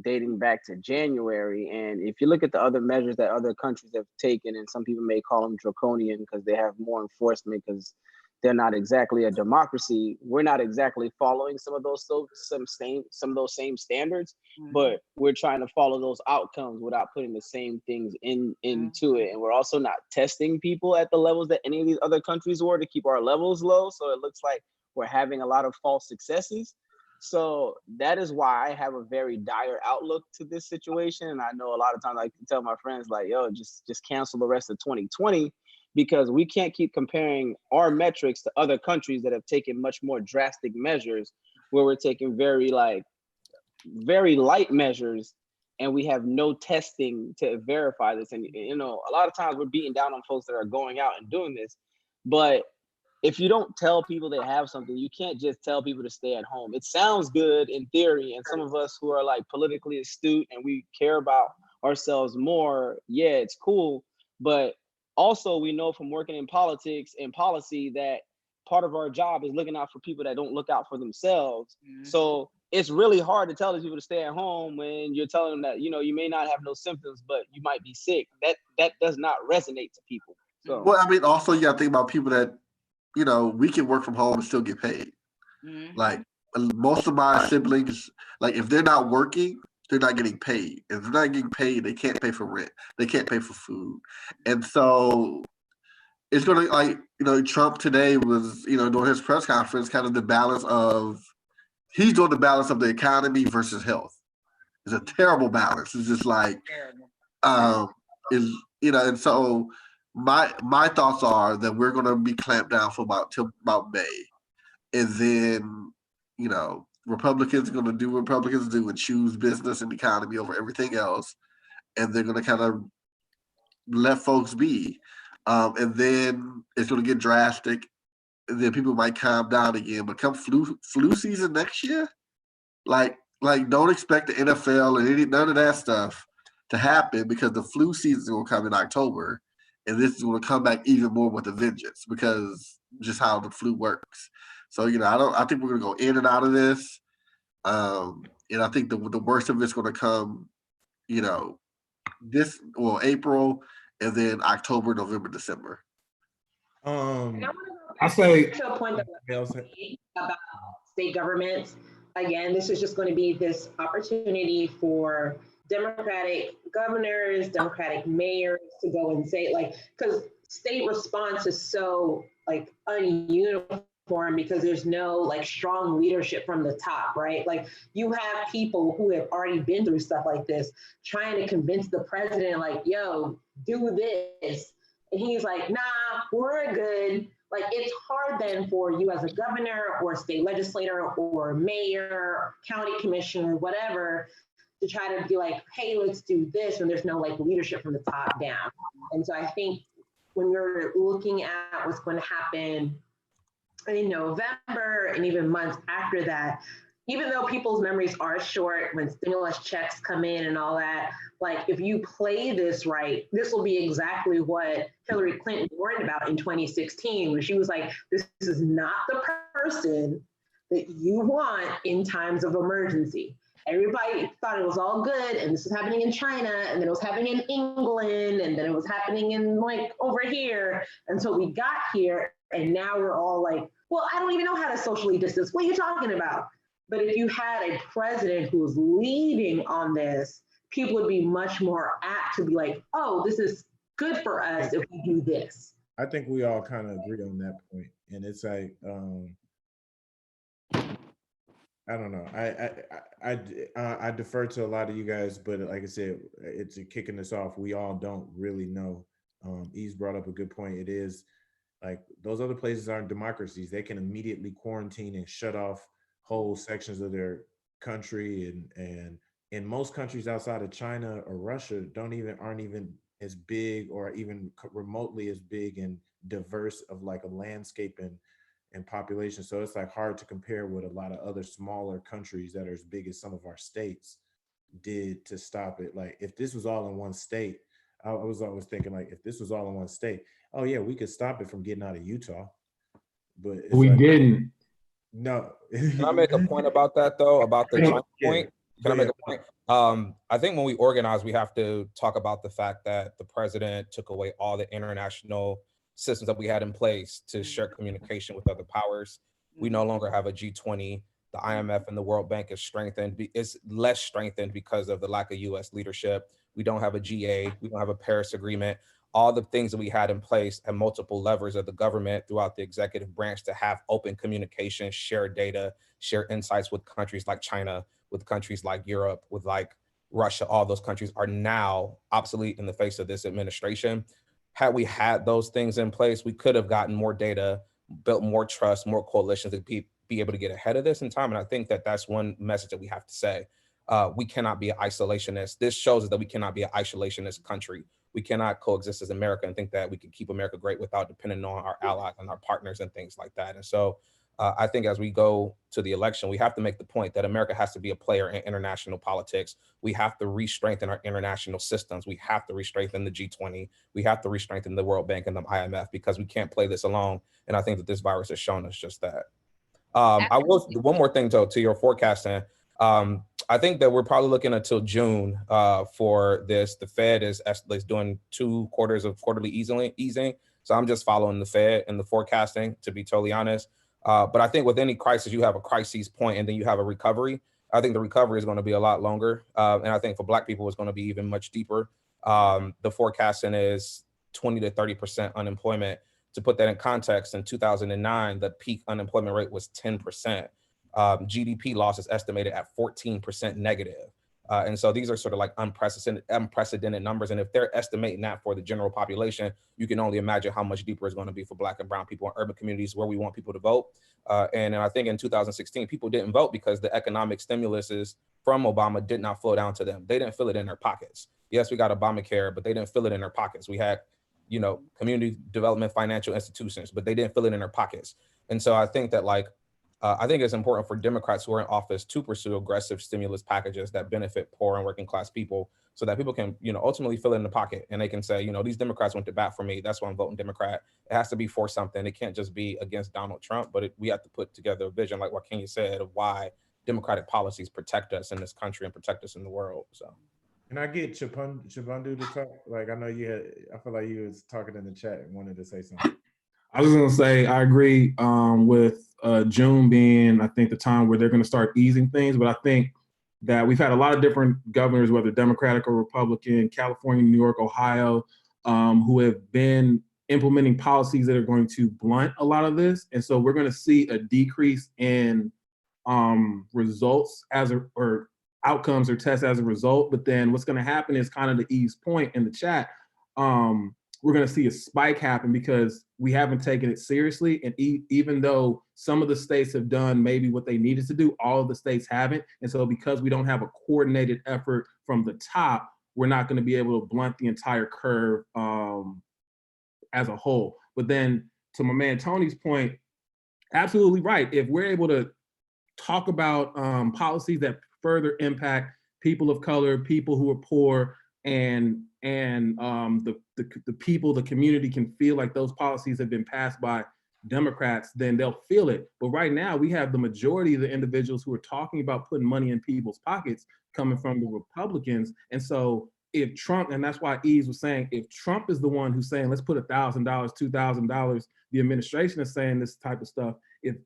dating back to January. And if you look at the other measures that other countries have taken, and some people may call them draconian because they have more enforcement because they're not exactly a democracy. We're not exactly following some of those same standards, but we're trying to follow those outcomes without putting the same things into it. And we're also not testing people at the levels that any of these other countries were to keep our levels low. So it looks like we're having a lot of false successes. So that is why I have a very dire outlook to this situation. And I know a lot of times I can tell my friends like, yo, just cancel the rest of 2020, because we can't keep comparing our metrics to other countries that have taken much more drastic measures, where we're taking very light measures and we have no testing to verify this. And, you know, a lot of times we're beating down on folks that are going out and doing this, but if you don't tell people they have something, you can't just tell people to stay at home. It sounds good in theory, and some of us who are like politically astute and we care about ourselves more, yeah, it's cool. But also, we know from working in politics and policy that part of our job is looking out for people that don't look out for themselves. So it's really hard to tell these people to stay at home when you're telling them that, you know, you may not have no symptoms, but you might be sick. That does not resonate to people. So, well, I mean, also you got to think about people that, you know, we can work from home and still get paid. Like most of my siblings, like if they're not working, they're not getting paid. If they're not getting paid, they can't pay for rent. They can't pay for food. And so it's going to, like, you know, Trump today was, you know, during his press conference, kind of the balance of, he's doing the balance of the economy versus health. It's a terrible balance. It's just like, is, you know, and so my thoughts are that we're going to be clamped down for till about May. And then, you know, Republicans are going to do what Republicans do and choose business and economy over everything else. And they're going to kind of let folks be. And then it's going to get drastic. And then people might calm down again. But come flu season next year, like don't expect the NFL and none of that stuff to happen, because the flu season is going to come in October. And this is going to come back even more with a vengeance, because just how the flu works. So, you know, I think we're going to go in and out of this. And I think the worst of it's going to come, you know, April, and then October, November, December. I say to a point that about state governments. Again, this is just going to be this opportunity for Democratic governors, Democratic mayors to go and say, like, because state response is so like ununiform, because there's no like strong leadership from the top, right? Like you have people who have already been through stuff like this trying to convince the president, like, yo, do this. And he's like, nah, we're good. Like it's hard then for you as a governor or state legislator or mayor, county commissioner, whatever, to try to be like, hey, let's do this, when there's no like leadership from the top down. And so I think when you're looking at what's going to happen in November and even months after that, even though people's memories are short when stimulus checks come in and all that, like if you play this right, this will be exactly what Hillary Clinton warned about in 2016, when she was like, this is not the person that you want in times of emergency. Everybody thought it was all good, and this was happening in China, and then it was happening in England, and then it was happening in like over here until we got here, and now we're all like, well, I don't even know how to socially distance. What are you talking about? But if you had a president who was leading on this, people would be much more apt to be like, oh, this is good for us if we do this. I think we all kind of agree on that point. And it's like, I don't know. I defer to a lot of you guys, but like I said, it's kicking us off. We all don't really know. Ease brought up a good point. It is like those other places aren't democracies. They can immediately quarantine and shut off whole sections of their country, and in most countries outside of China or Russia aren't even as big or even remotely as big and diverse of like a landscape and population. So it's like hard to compare what a lot of other smaller countries that are as big as some of our states did to stop it. Like if this was all in one state, I was always thinking like if this was all in one state, oh yeah, we could stop it from getting out of Utah. But it's we like, didn't. no. Can I make a point about that though? About the China point? Can I make a point? I think when we organize, we have to talk about the fact that the president took away all the international systems that we had in place to share communication with other powers. We no longer have a G20. The IMF and the World Bank is strengthened. It's less strengthened because of the lack of US leadership. We don't have a GA. We don't have a Paris Agreement. All the things that we had in place and multiple levers of the government throughout the executive branch to have open communication, share data, share insights with countries like China, with countries like Europe, with like Russia, all those countries are now obsolete in the face of this administration. Had we had those things in place, we could have gotten more data, built more trust, more coalitions to be able to get ahead of this in time. And I think that that's one message that we have to say. We cannot be an isolationist. This shows us that we cannot be an isolationist country. We cannot coexist as America and think that we can keep America great without depending on our allies and our partners and things like that. And so I think as we go to the election, we have to make the point that America has to be a player in international politics. We have to re-strengthen our international systems. We have to re-strengthen the G20. We have to re-strengthen the World Bank and the IMF because we can't play this alone. And I think that this virus has shown us just that. I will, one more thing though, to your forecasting. I think that we're probably looking until June for this. The Fed is doing 2 quarters of quarterly easing. So I'm just following the Fed and the forecasting, to be totally honest. But I think with any crisis, you have a crisis point and then you have a recovery. I think the recovery is going to be a lot longer. And I think for Black people, it's going to be even much deeper. The forecasting is 20 to 30% unemployment. To put that in context, in 2009, the peak unemployment rate was 10%. GDP loss is estimated at 14% negative. And so these are sort of like unprecedented numbers. And if they're estimating that for the general population, you can only imagine how much deeper it's going to be for Black and brown people in urban communities where we want people to vote. And I think in 2016, people didn't vote because the economic stimuluses from Obama did not flow down to them. They didn't feel it in their pockets. Yes, we got Obamacare, but they didn't feel it in their pockets. We had, you know, community development financial institutions, but they didn't feel it in their pockets. And so I think that I think it's important for Democrats who are in office to pursue aggressive stimulus packages that benefit poor and working class people so that people can, you know, ultimately fill it in the pocket and they can say, you know, these Democrats went to bat for me. That's why I'm voting Democrat. It has to be for something. It can't just be against Donald Trump, but we have to put together a vision, like Waikinya said, of why democratic policies protect us in this country and protect us in the world. So. Can I get Chabandu to talk? Like, I know I feel like you was talking in the chat and wanted to say something. I was going to say, I agree with June being, I think, the time where they're going to start easing things. But I think that we've had a lot of different governors, whether Democratic or Republican, California, New York, Ohio, who have been implementing policies that are going to blunt a lot of this. And so we're going to see a decrease in results or outcomes or tests as a result. But then what's going to happen is kind of the Eve's point in the chat. We're going to see a spike happen because we haven't taken it seriously. And even though some of the states have done maybe what they needed to do, all of the states haven't. And so because we don't have a coordinated effort from the top, we're not going to be able to blunt the entire curve as a whole. But then to my man Tony's point, absolutely right. If we're able to talk about policies that further impact people of color, people who are poor, and the people, the community can feel like those policies have been passed by Democrats, then they'll feel it. But right now, we have the majority of the individuals who are talking about putting money in people's pockets coming from the Republicans. And so if Trump, and that's why Eves was saying, if Trump is the one who's saying, let's put $1,000, $2,000, the administration is saying this type of stuff. If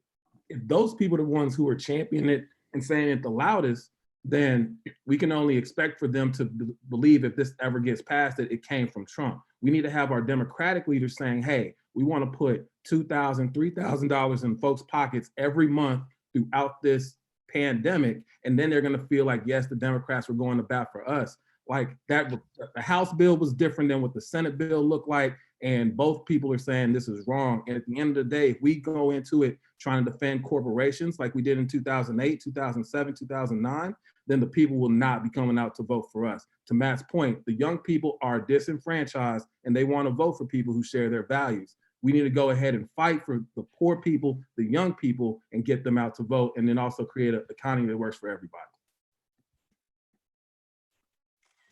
those people are the ones who are championing it and saying it the loudest, then we can only expect for them to believe if this ever gets passed that it came from Trump. We need to have our Democratic leaders saying, hey, we want to put $2,000, $3,000 in folks' pockets every month throughout this pandemic, and then they're going to feel like, yes, the Democrats were going to bat for us. Like that, the House bill was different than what the Senate bill looked like, and both people are saying this is wrong. And at the end of the day, if we go into it trying to defend corporations like we did in 2008, 2007, 2009, then the people will not be coming out to vote for us. To Matt's point, the young people are disenfranchised and they want to vote for people who share their values. We need to go ahead and fight for the poor people, the young people, and get them out to vote, and then also create an economy that works for everybody.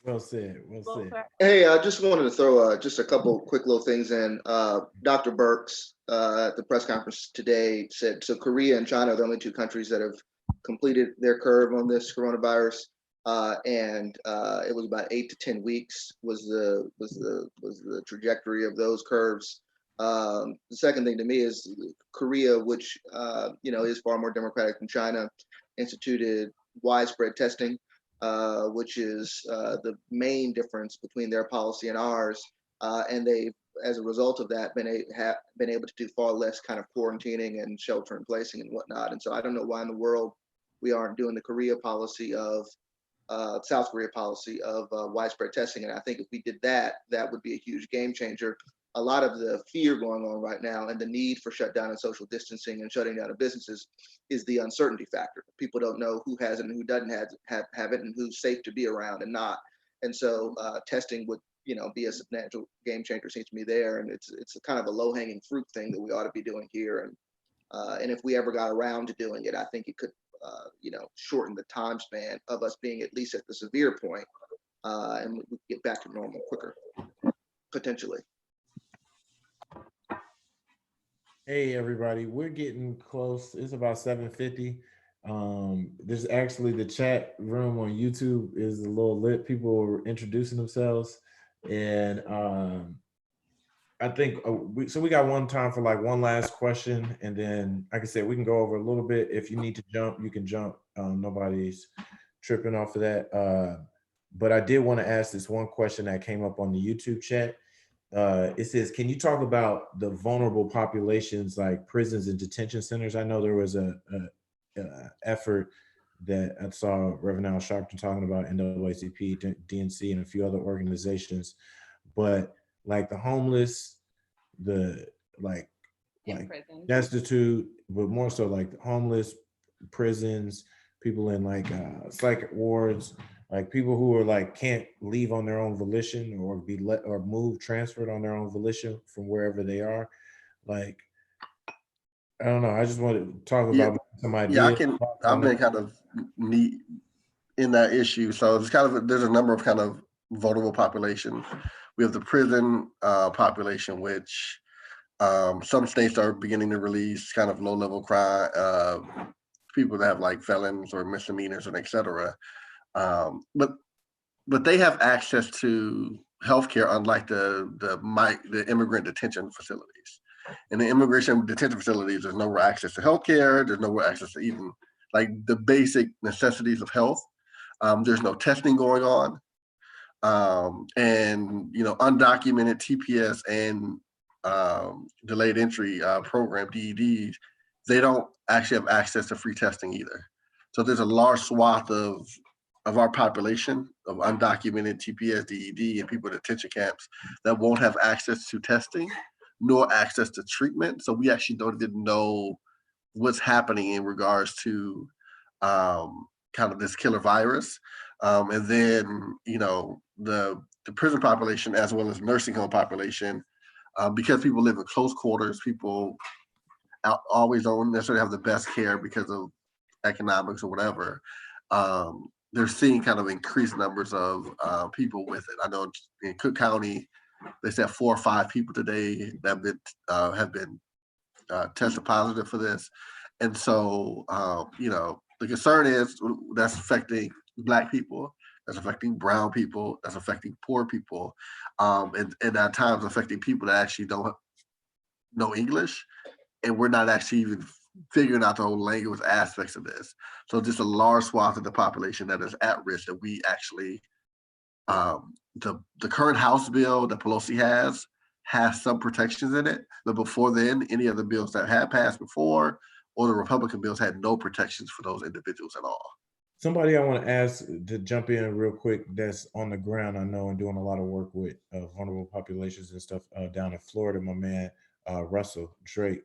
Well said, well said. Hey, I just wanted to throw just a couple quick little things in. Dr. Birx at the press conference today said, so Korea and China are the only two countries that have completed their curve on this coronavirus, and it was about 8 to 10 weeks was the trajectory of those curves. The second thing to me is Korea, which is far more democratic than China, instituted widespread testing, which is the main difference between their policy and ours, and they, as a result of that, have been able to do far less kind of quarantining and shelter in placing and whatnot. And so I don't know why in the world we aren't doing the Korea policy of South Korea policy of widespread testing. And I think if we did that, that would be a huge game changer. A lot of the fear going on right now and the need for shutdown and social distancing and shutting down of businesses is the uncertainty factor. People don't know who has it and who doesn't have it and who's safe to be around and not. And so testing would be a substantial game changer, seems to me there. And it's a kind of a low hanging fruit thing that we ought to be doing here. And if we ever got around to doing it, I think it could shorten the time span of us being at least at the severe point, and we get back to normal quicker, potentially. Hey everybody, we're getting close. It's about 7:50. There's actually the chat room on YouTube is a little lit. People are introducing themselves, and I think we got one time for like one last question, and then like I said, we can go over a little bit. If you need to jump, you can jump. Nobody's tripping off of that. But I did want to ask this one question that came up on the YouTube chat. It says, can you talk about the vulnerable populations like prisons and detention centers? I know there was a effort that I saw Reverend Al Sharpton talking about, NAACP, DNC, and a few other organizations, but like the homeless, the like destitute, but more so like the homeless, prisons, people in like psych wards, like people who are like can't leave on their own volition or be let or move transferred on their own volition from wherever they are. Like, I don't know. I just want to talk about some ideas. Yeah, I've been kind of neat in that issue. So it's kind of there's a number of kind of vulnerable populations. We have the prison population, which some states are beginning to release kind of low-level crime, people that have like felons or misdemeanors and et cetera. But they have access to healthcare, unlike the immigrant detention facilities. In the immigration detention facilities, there's nowhere access to healthcare. There's nowhere access to even like the basic necessities of health. There's no testing going on, and undocumented TPS and delayed entry program DEDs, they don't actually have access to free testing either. So there's a large swath of our population of undocumented TPS, DED, and people in detention camps that won't have access to testing nor access to treatment. So we actually don't even know what's happening in regards to kind of this killer virus. And then, the prison population as well as nursing home population, because people live in close quarters, people always don't necessarily have the best care because of economics or whatever. They're seeing kind of increased numbers of people with it. I know in Cook County, they said 4 or 5 people today that have been tested positive for this. And so, the concern is that's affecting Black people, that's affecting brown people, that's affecting poor people, and at times affecting people that actually don't know English, and we're not actually even figuring out the whole language aspects of this. So just a large swath of the population that is at risk that we actually, the current House bill that Pelosi has some protections in it, but before then, any of the bills that had passed before or the Republican bills had no protections for those individuals at all. Somebody I want to ask to jump in real quick that's on the ground, I know, and doing a lot of work with vulnerable populations and stuff down in Florida, my man, Russell Drake.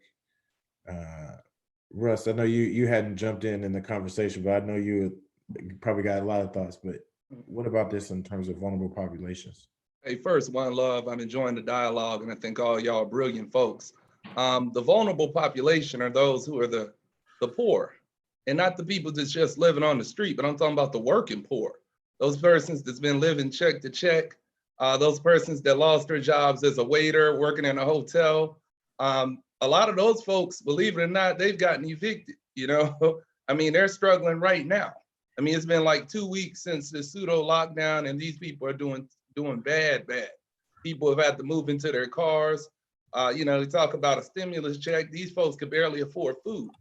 Russ, I know you hadn't jumped in the conversation, but I know you probably got a lot of thoughts, but what about this in terms of vulnerable populations? Hey, first, one love. I'm enjoying the dialogue, and I think all y'all are brilliant folks. The vulnerable population are those who are the poor, and not the people that's just living on the street, but I'm talking about the working poor. Those persons that's been living check to check, those persons that lost their jobs as a waiter, working in a hotel. A lot of those folks, believe it or not, they've gotten evicted, you know? I mean, they're struggling right now. I mean, it's been like 2 weeks since the pseudo lockdown, and these people are doing bad. People have had to move into their cars. You know, they talk about a stimulus check. These folks could barely afford food,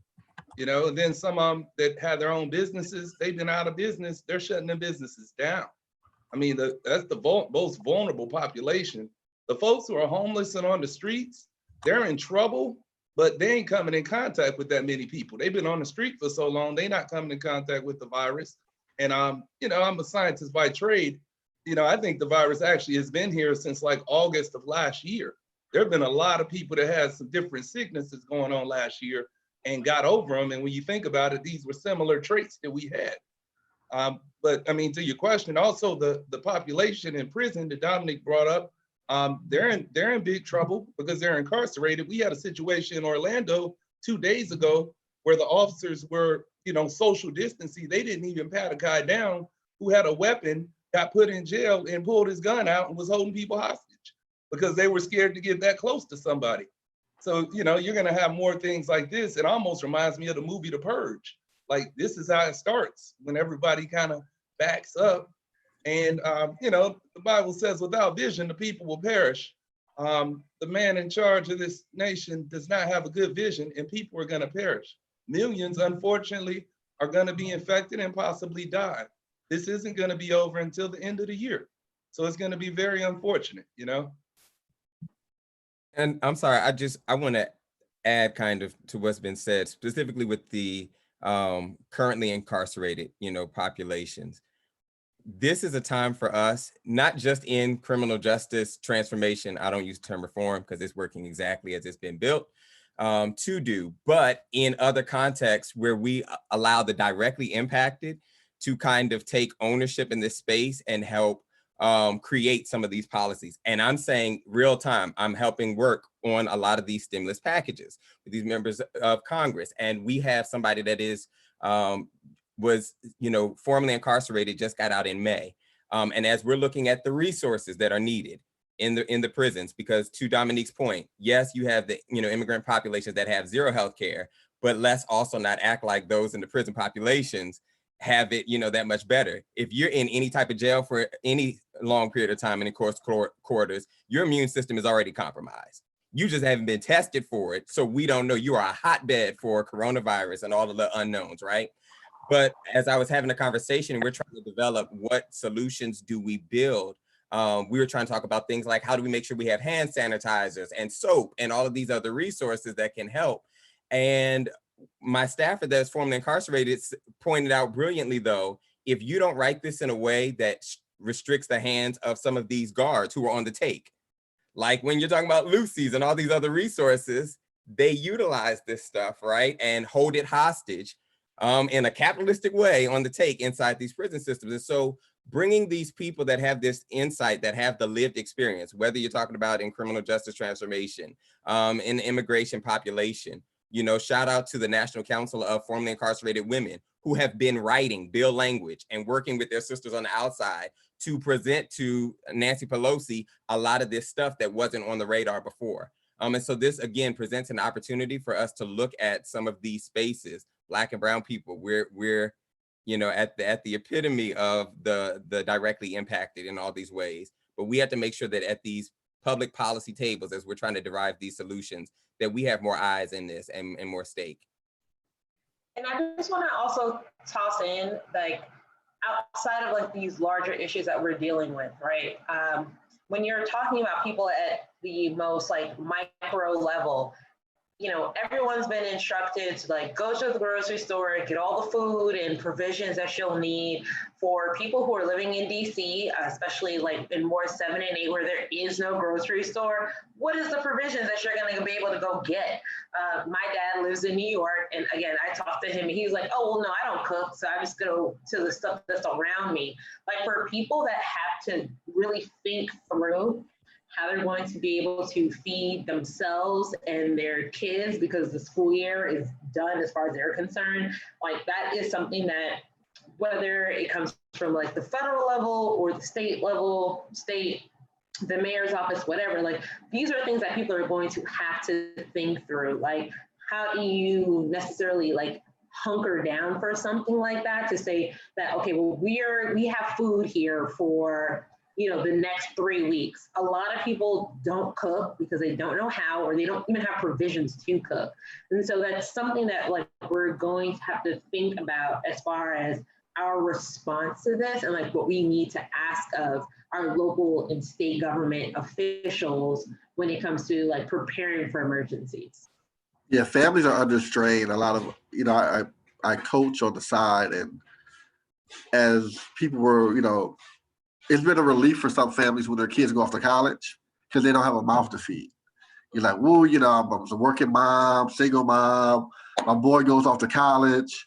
you know, and then some of them that had their own businesses, they've been out of business. They're shutting their businesses down. I mean, that's the most vulnerable population. The folks who are homeless and on the streets, they're in trouble, but they ain't coming in contact with that many people. They've been on the street for so long, they're not coming in contact with the virus. And you know, I'm a scientist by trade. You know, I think the virus actually has been here since like August of last year. There have been a lot of people that had some different sicknesses going on last year and got over them. And when you think about it, these were similar traits that we had. But I mean, to your question, also the population in prison that Dominic brought up, they're in big trouble because they're incarcerated. We had a situation in Orlando 2 days ago where the officers were, you know, social distancing. They didn't even pat a guy down who had a weapon, got put in jail and pulled his gun out and was holding people hostage because they were scared to get that close to somebody. So, you know, you're gonna have more things like this. It almost reminds me of the movie The Purge. Like, this is how it starts when everybody kind of backs up. And, you know, the Bible says without vision, the people will perish. The man in charge of this nation does not have a good vision and people are gonna perish. Millions, unfortunately, are gonna be infected and possibly die. This isn't gonna be over until the end of the year. So it's gonna be very unfortunate, you know? And I'm sorry, I want to add kind of to what's been said, specifically with the currently incarcerated, you know, populations. This is a time for us, not just in criminal justice transformation. I don't use the term reform because it's working exactly as it's been built to do, but in other contexts where we allow the directly impacted to kind of take ownership in this space and help create some of these policies. And I'm saying real time, I'm helping work on a lot of these stimulus packages with these members of Congress. And we have somebody that is, was, you know, formerly incarcerated, just got out in May. And as we're looking at the resources that are needed in the prisons, because to Dominique's point, yes, you have the, you know, immigrant populations that have zero health care, but let's also not act like those in the prison populations have it, you know, that much better. If you're in any type of jail for any long period of time in the close quarters, your immune system is already compromised. You just haven't been tested for it. So we don't know. You are a hotbed for coronavirus and all of the unknowns, right? But as I was having a conversation, we're trying to develop what solutions do we build. We were trying to talk about things like how do we make sure we have hand sanitizers and soap and all of these other resources that can help. And my staffer that's formerly incarcerated pointed out brilliantly, though, if you don't write this in a way that restricts the hands of some of these guards who are on the take, like when you're talking about Lucy's and all these other resources, they utilize this stuff, right? And hold it hostage in a capitalistic way on the take inside these prison systems. And so bringing these people that have this insight, that have the lived experience, whether you're talking about in criminal justice transformation, in the immigration population, you know, shout out to the National Council of Formerly Incarcerated Women who have been writing bill language and working with their sisters on the outside to present to Nancy Pelosi a lot of this stuff that wasn't on the radar before. And so this, again, presents an opportunity for us to look at some of these spaces, Black and brown people. We're you know, at the epitome of the directly impacted in all these ways. But we have to make sure that at these public policy tables, as we're trying to derive these solutions, that we have more eyes in this and more stake. And I just want to also toss in, like, outside of like these larger issues that we're dealing with, right? When you're talking about people at the most like micro level, you know, everyone's been instructed to like go to the grocery store, get all the food and provisions that she'll need. For people who are living in DC, especially like in Ward 7 and 8 where there is no grocery store, what is the provisions that you're gonna be able to go get? My dad lives in New York, and again, I talked to him and he's like, oh, well, no, I don't cook, so I just go to the stuff that's around me. Like for people that have to really think through how they're going to be able to feed themselves and their kids because the school year is done as far as they're concerned. Like that is something that, whether it comes from like the federal level or the state level, the mayor's office, whatever, like these are things that people are going to have to think through. Like, how do you necessarily like hunker down for something like that to say that, okay, well, we have food here for, you know, the next 3 weeks. A lot of people don't cook because they don't know how, or they don't even have provisions to cook. And so that's something that like we're going to have to think about as far as our response to this and like what we need to ask of our local and state government officials when it comes to like preparing for emergencies. Yeah, families are under strain. A lot of, you know, I coach on the side, and as people were, you know, it's been a relief for some families when their kids go off to college because they don't have a mouth to feed. You're like, whoa, you know, I'm a working mom, single mom. My boy goes off to college.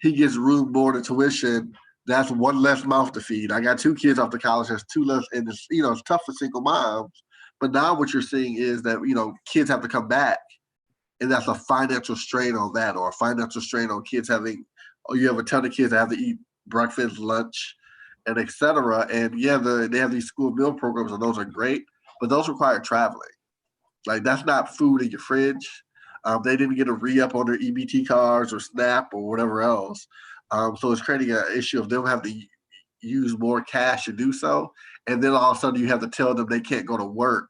He gets room, board, and tuition. That's one less mouth to feed. I got 2 kids off to college. That's 2 less, and it's, you know, it's tough for single moms. But now what you're seeing is that, you know, kids have to come back, and that's a financial strain on that, or a financial strain on kids having, or you have a ton of kids that have to eat breakfast, lunch, and et cetera. And yeah, they have these school meal programs, and those are great, but those require traveling. Like that's not food in your fridge. They didn't get a re-up on their EBT cards or SNAP or whatever else. So it's creating an issue of them having to use more cash to do so. And then all of a sudden you have to tell them they can't go to work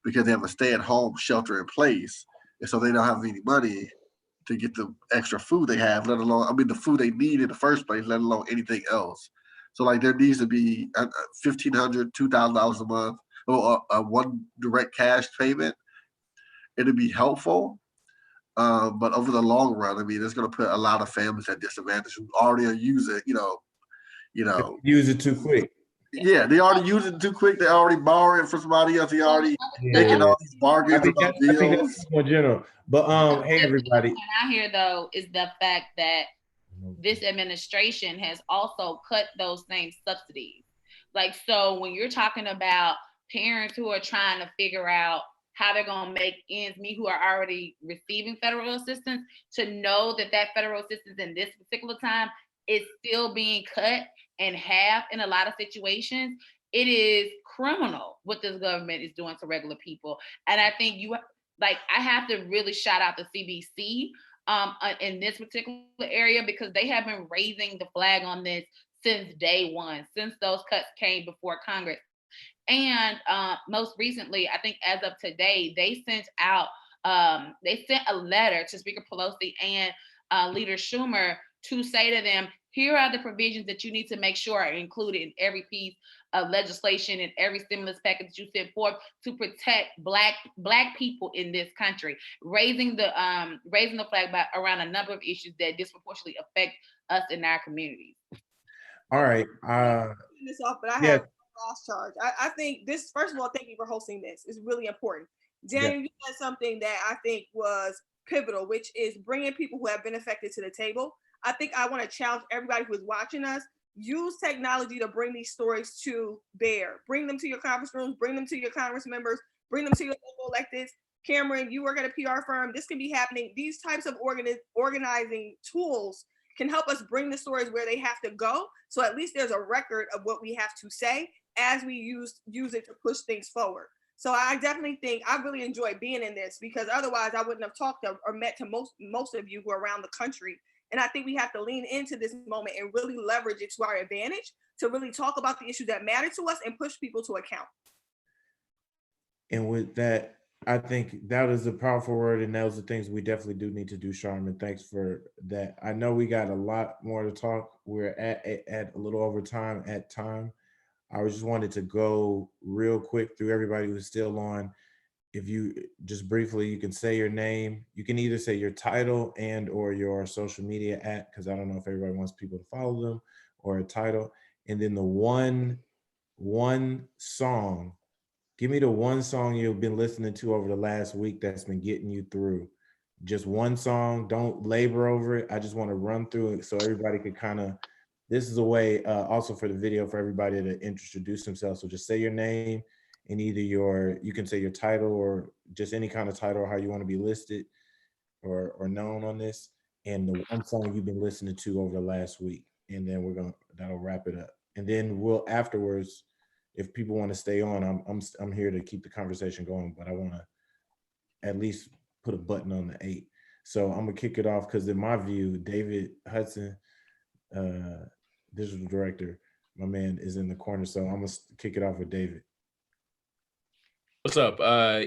because they have a stay-at-home shelter in place. And so they don't have any money to get the extra food they have, let alone, I mean, the food they need in the first place, let alone anything else. So like there needs to be $1,500, $2,000 a month, or one direct cash payment. It'd be helpful. But over the long run, I mean, it's going to put a lot of families at disadvantage who already are using, you know, use it too quick. Yeah, they already use it too quick. They're already borrowing from somebody else. They already making all these bargains about I think deals. that's more general. But hey, everybody. What I hear though is the fact that this administration has also cut those same subsidies. Like, so when you're talking about parents who are trying to figure out how they're going to make ends meet, who are already receiving federal assistance, to know that that federal assistance in this particular time is still being cut in half in a lot of situations, it is criminal what this government is doing to regular people. And I think I have to really shout out the CBC in this particular area, because they have been raising the flag on this since day one, since those cuts came before Congress. And most recently, I think as of today, they sent a letter to Speaker Pelosi and Leader Schumer to say to them, here are the provisions that you need to make sure are included in every piece of legislation and every stimulus package you send forth to protect Black people in this country, raising the flag around a number of issues that disproportionately affect us in our communities. All right. This off, but I have lost charge. I think this, first of all, thank you for hosting this. It's really important. Daniel, you said something that I think was pivotal, which is bringing people who have been affected to the table. I think I want to challenge everybody who is watching us. Use technology to bring these stories to bear. Bring them to your conference rooms, bring them to your Congress members, bring them to your local electeds. Cameron, you work at a PR firm. This can be happening. These types of organizing tools can help us bring the stories where they have to go. So at least there's a record of what we have to say as we use it to push things forward. So I definitely think I really enjoy being in this, because otherwise I wouldn't have talked or met to most of you who are around the country. And I think we have to lean into this moment and really leverage it to our advantage to really talk about the issues that matter to us and push people to account. And with that, I think that is a powerful word, and those are things we definitely do need to do, Charmion. Thanks for that. I know we got a lot more to talk. We're at a little over time at time. I just wanted to go real quick through everybody who's still on. if you just briefly, you can say your name. You can either say your title and or your social media at, because I don't know if everybody wants people to follow them, or a title. And then the one song, give me the one song you've been listening to over the last week that's been getting you through. Just one song, don't labor over it. I just want to run through it so everybody can kind of, this is a way also for the video for everybody to introduce themselves. So just say your name and either you can say your title or just any kind of title or how you want to be listed or known on this, and the one song you've been listening to over the last week. And then that'll wrap it up. And then we'll afterwards, if people want to stay on, I'm here to keep the conversation going, but I want to at least put a button on the 8. So I'm gonna kick it off because in my view, David Hudson, digital director, my man is in the corner. So I'm gonna kick it off with David. What's up?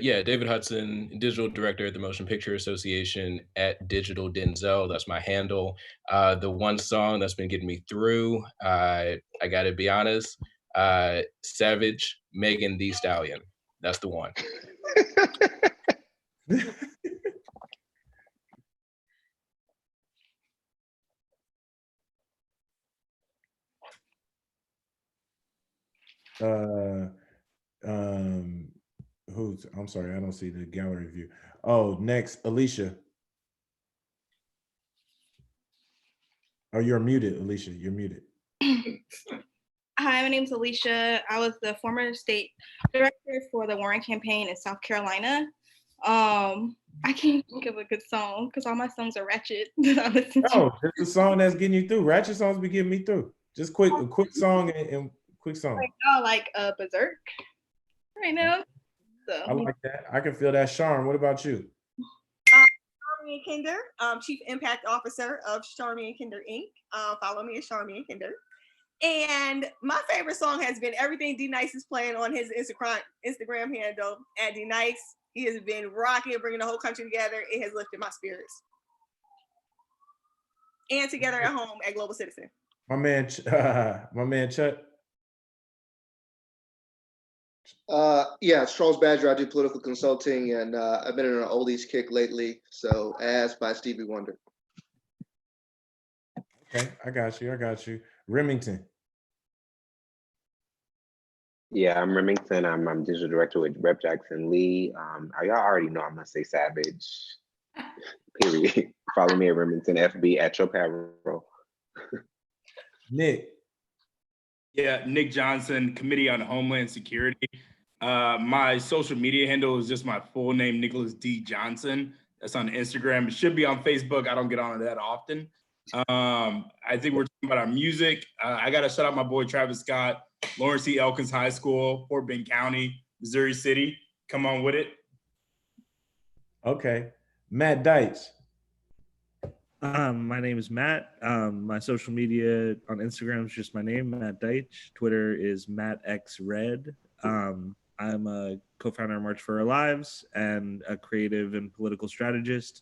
Yeah, David Hudson, digital director at the Motion Picture Association at Digital Denzel. That's my handle. The one song that's been getting me through, I gotta be honest, Savage, Megan Thee Stallion. That's the one. I'm sorry, I don't see the gallery view. Oh, next, Alicia. Oh, you're muted, Alicia, you're muted. Hi, my name is Alicia. I was the former state director for the Warren campaign in South Carolina. I can't think of a good song because all my songs are ratchet that I listen to. Oh, just a song that's getting you through. Ratchet songs be getting me through. Just a quick song and quick song. Right now, like Berserk right now. So. I like that. I can feel that charm. What about you? Charmion Kinder, Chief Impact Officer of Charmion Kinder Inc. Follow me at Charmion Kinder. And my favorite song has been everything D Nice is playing on his Instagram handle at D Nice. He has been rocking, bringing the whole country together. It has lifted my spirits. And Together at Home at Global Citizen. My man Chuck. Yeah, it's Charles Badger. I do political consulting, and I've been in an oldies kick lately. So, As by Stevie Wonder. Okay, I got you. Remington. Yeah, I'm Remington. I'm digital director with Rep Jackson Lee. Y'all already know I'm gonna say Savage. Period. Follow me at Remington FB at your payroll. Nick. Yeah, Nick Johnson, Committee on Homeland Security. My social media handle is just my full name, Nicholas D. Johnson. That's on Instagram. It should be on Facebook. I don't get on it that often. I think we're talking about our music. I got to shout out my boy Travis Scott, Lawrence C. Elkins High School, Fort Bend County, Missouri City. Come on with it. Okay. Matt Deitch. My name is Matt. My social media on Instagram is just my name, Matt Deitch. Twitter is MattXRed. I'm a co-founder of March for Our Lives and a creative and political strategist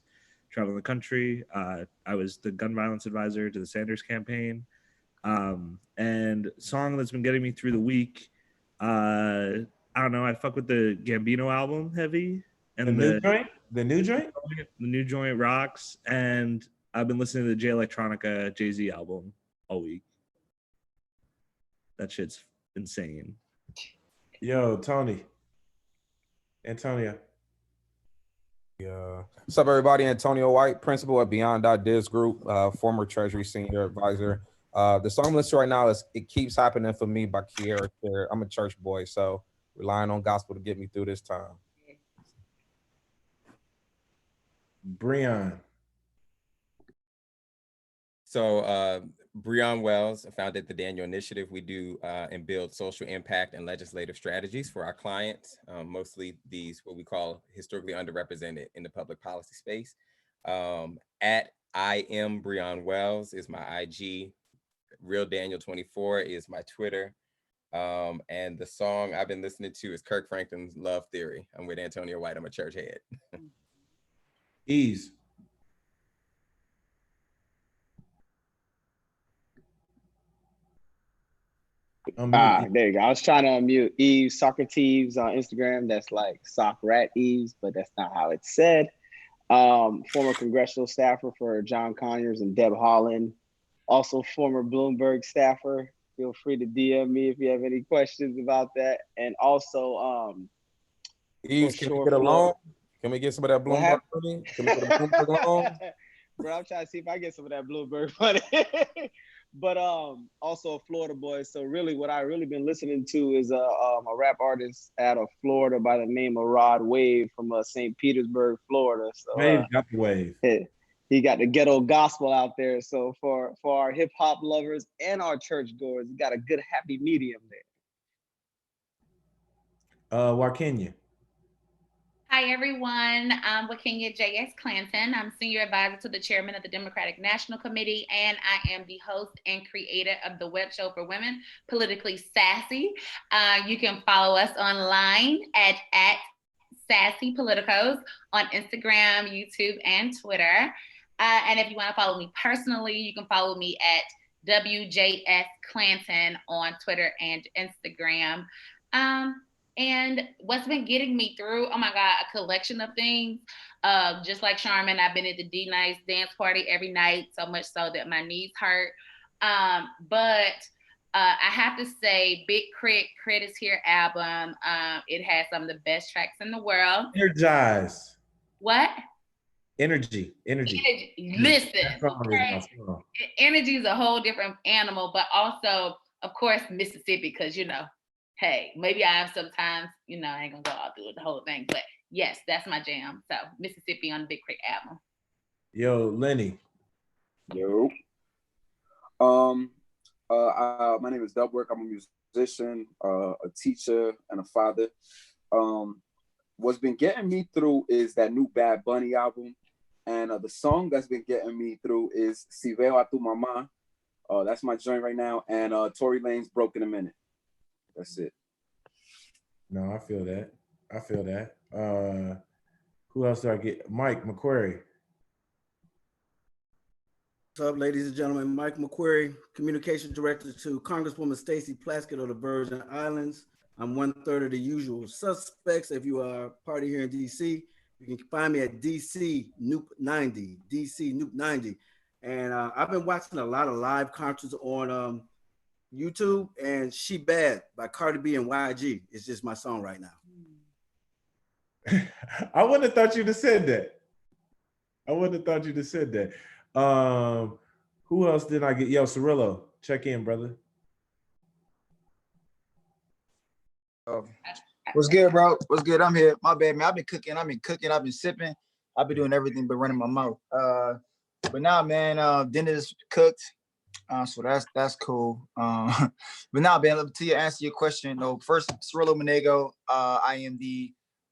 traveling the country. I was the gun violence advisor to the Sanders campaign. And song that's been getting me through the week, I don't know, I fuck with the Gambino album heavy. And the new joint? The new joint rocks. And I've been listening to the Jay Electronica Jay-Z album all week. That shit's insane. Yo, Tony. Antonio. Yeah. What's up, everybody? Antonio White, principal at Beyond.Diz Group, former Treasury Senior Advisor. The song I'm listening to right now is It Keeps Happening for Me by Kiera. I'm a church boy, so relying on gospel to get me through this time. Breon. So Breon Wells founded the Daniel Initiative. We do and build social impact and legislative strategies for our clients, mostly these what we call historically underrepresented in the public policy space. At I am Breon Wells is my IG. Real Daniel 24 is my Twitter. And the song I've been listening to is Kirk Franklin's Love Theory. I'm with Antonio White. I'm a church head. Ease. There you go. I was trying to unmute Eve Socrates on Instagram. That's like Socrat Eves, but that's not how it's said. Former congressional staffer for John Conyers and Deb Haaland. Also former Bloomberg staffer. Feel free to DM me if you have any questions about that. And also, Eve, can we get a loan? Can we get some of that Bloomberg money? Can we get a Bloomberg loan? Bro, I'm trying to see if I get some of that Bloomberg money. But also a Florida boy. So really, what I really been listening to is a rap artist out of Florida by the name of Rod Wave from St. Petersburg, Florida. So Wave got the wave. He got the ghetto gospel out there. So for our hip hop lovers and our church goers, he got a good happy medium there. Waikinya. Hi, everyone. I'm Waikinya J.S. Clanton. I'm Senior Advisor to the Chairman of the Democratic National Committee, and I am the host and creator of the web show for women, Politically Sassy. You can follow us online at Sassy Politicos on Instagram, YouTube, and Twitter. And if you want to follow me personally, you can follow me at WJS Clanton on Twitter and Instagram. And what's been getting me through, oh my God, a collection of things. Just like Charmion, I've been at the D-Nice dance party every night, so much so that my knees hurt. But I have to say, Big Crit is Here album. It has some of the best tracks in the world. Energize. What? Energy. Listen, okay? Energy is a whole different animal, but also, of course, Mississippi, because, you know, hey, maybe I have sometimes, you know, I ain't gonna go all through the whole thing, but yes, that's my jam. So Mississippi on the Big Crit album. Yo, Lenny. Yo. My name is Dubwork. I'm a musician, a teacher, and a father. What's been getting me through is that new Bad Bunny album. And the song that's been getting me through is Si Veo a Tu Mamá. That's my joint right now. And Tory Lanez Broke in a Minute. That's it. No, I feel that. Who else do I get? Mike McQuarrie. What's up, ladies and gentlemen? Mike McQuarrie, Communication Director to Congresswoman Stacey Plaskett of the Virgin Islands. I'm 1/3 of the usual suspects. If you are a party here in DC, you can find me at DC Nuke 90, DC Nuke 90. And I've been watching a lot of live concerts on YouTube, and She Bad by Cardi B and YG is just my song right now. I wouldn't have thought you'd have said that. Who else did I get? Yo, Cirillo, check in, brother. What's good, bro? What's good? I'm here. My bad, man. I've been cooking, I've been sipping. I've been doing everything but running my mouth. But now, man, dinner's cooked. So that's cool. But now, Ben, to answer your question, first, Cirillo Monego. I am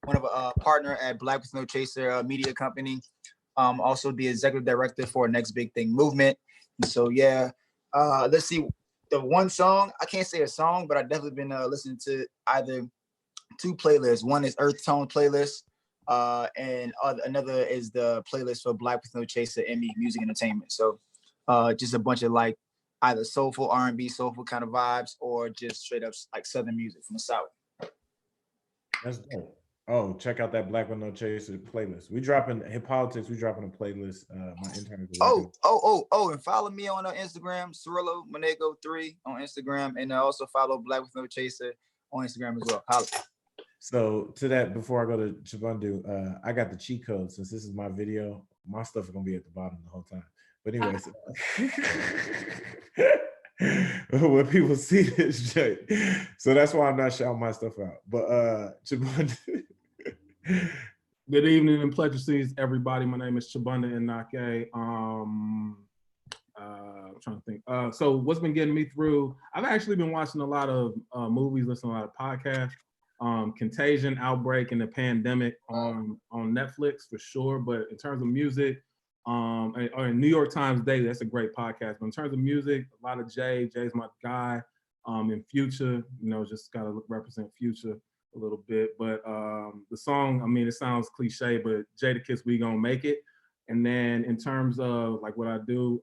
one of a partner at Black with No Chaser media company. Also the executive director for Next Big Thing Movement. And so yeah, let's see. The one song, I can't say a song, but I've definitely been listening to either two playlists. One is Earth Tone playlist, and another is the playlist for Black with No Chaser ME Music Entertainment. So just a bunch of like either soulful R&B, soulful kind of vibes, or just straight up like Southern music from the South. That's dope. Oh, check out that Black with No Chaser playlist. We dropping Hip Politics. We dropping a playlist. My intern. And follow me on Instagram, Cirillo Monego 3 on Instagram, and also follow Black with No Chaser on Instagram as well. Holla. So to that, before I go to Chabundu, I got the cheat code. Since this is my video, my stuff is gonna be at the bottom the whole time. But anyways, when people see this shit, so that's why I'm not shouting my stuff out. But Chabundu. Good evening and pleasantries, everybody. My name is Chabunda Inake. I'm trying to think. So what's been getting me through? I've actually been watching a lot of movies, listening to a lot of podcasts. Contagion, Outbreak, and the Pandemic on Netflix for sure. But in terms of music, or in New York Times Daily, that's a great podcast. But in terms of music, a lot of Jay's my guy. In Future, just gotta represent Future a little bit. But the song, I mean, it sounds cliche, but Jadakiss, We Gonna Make It. And then in terms of like what I do,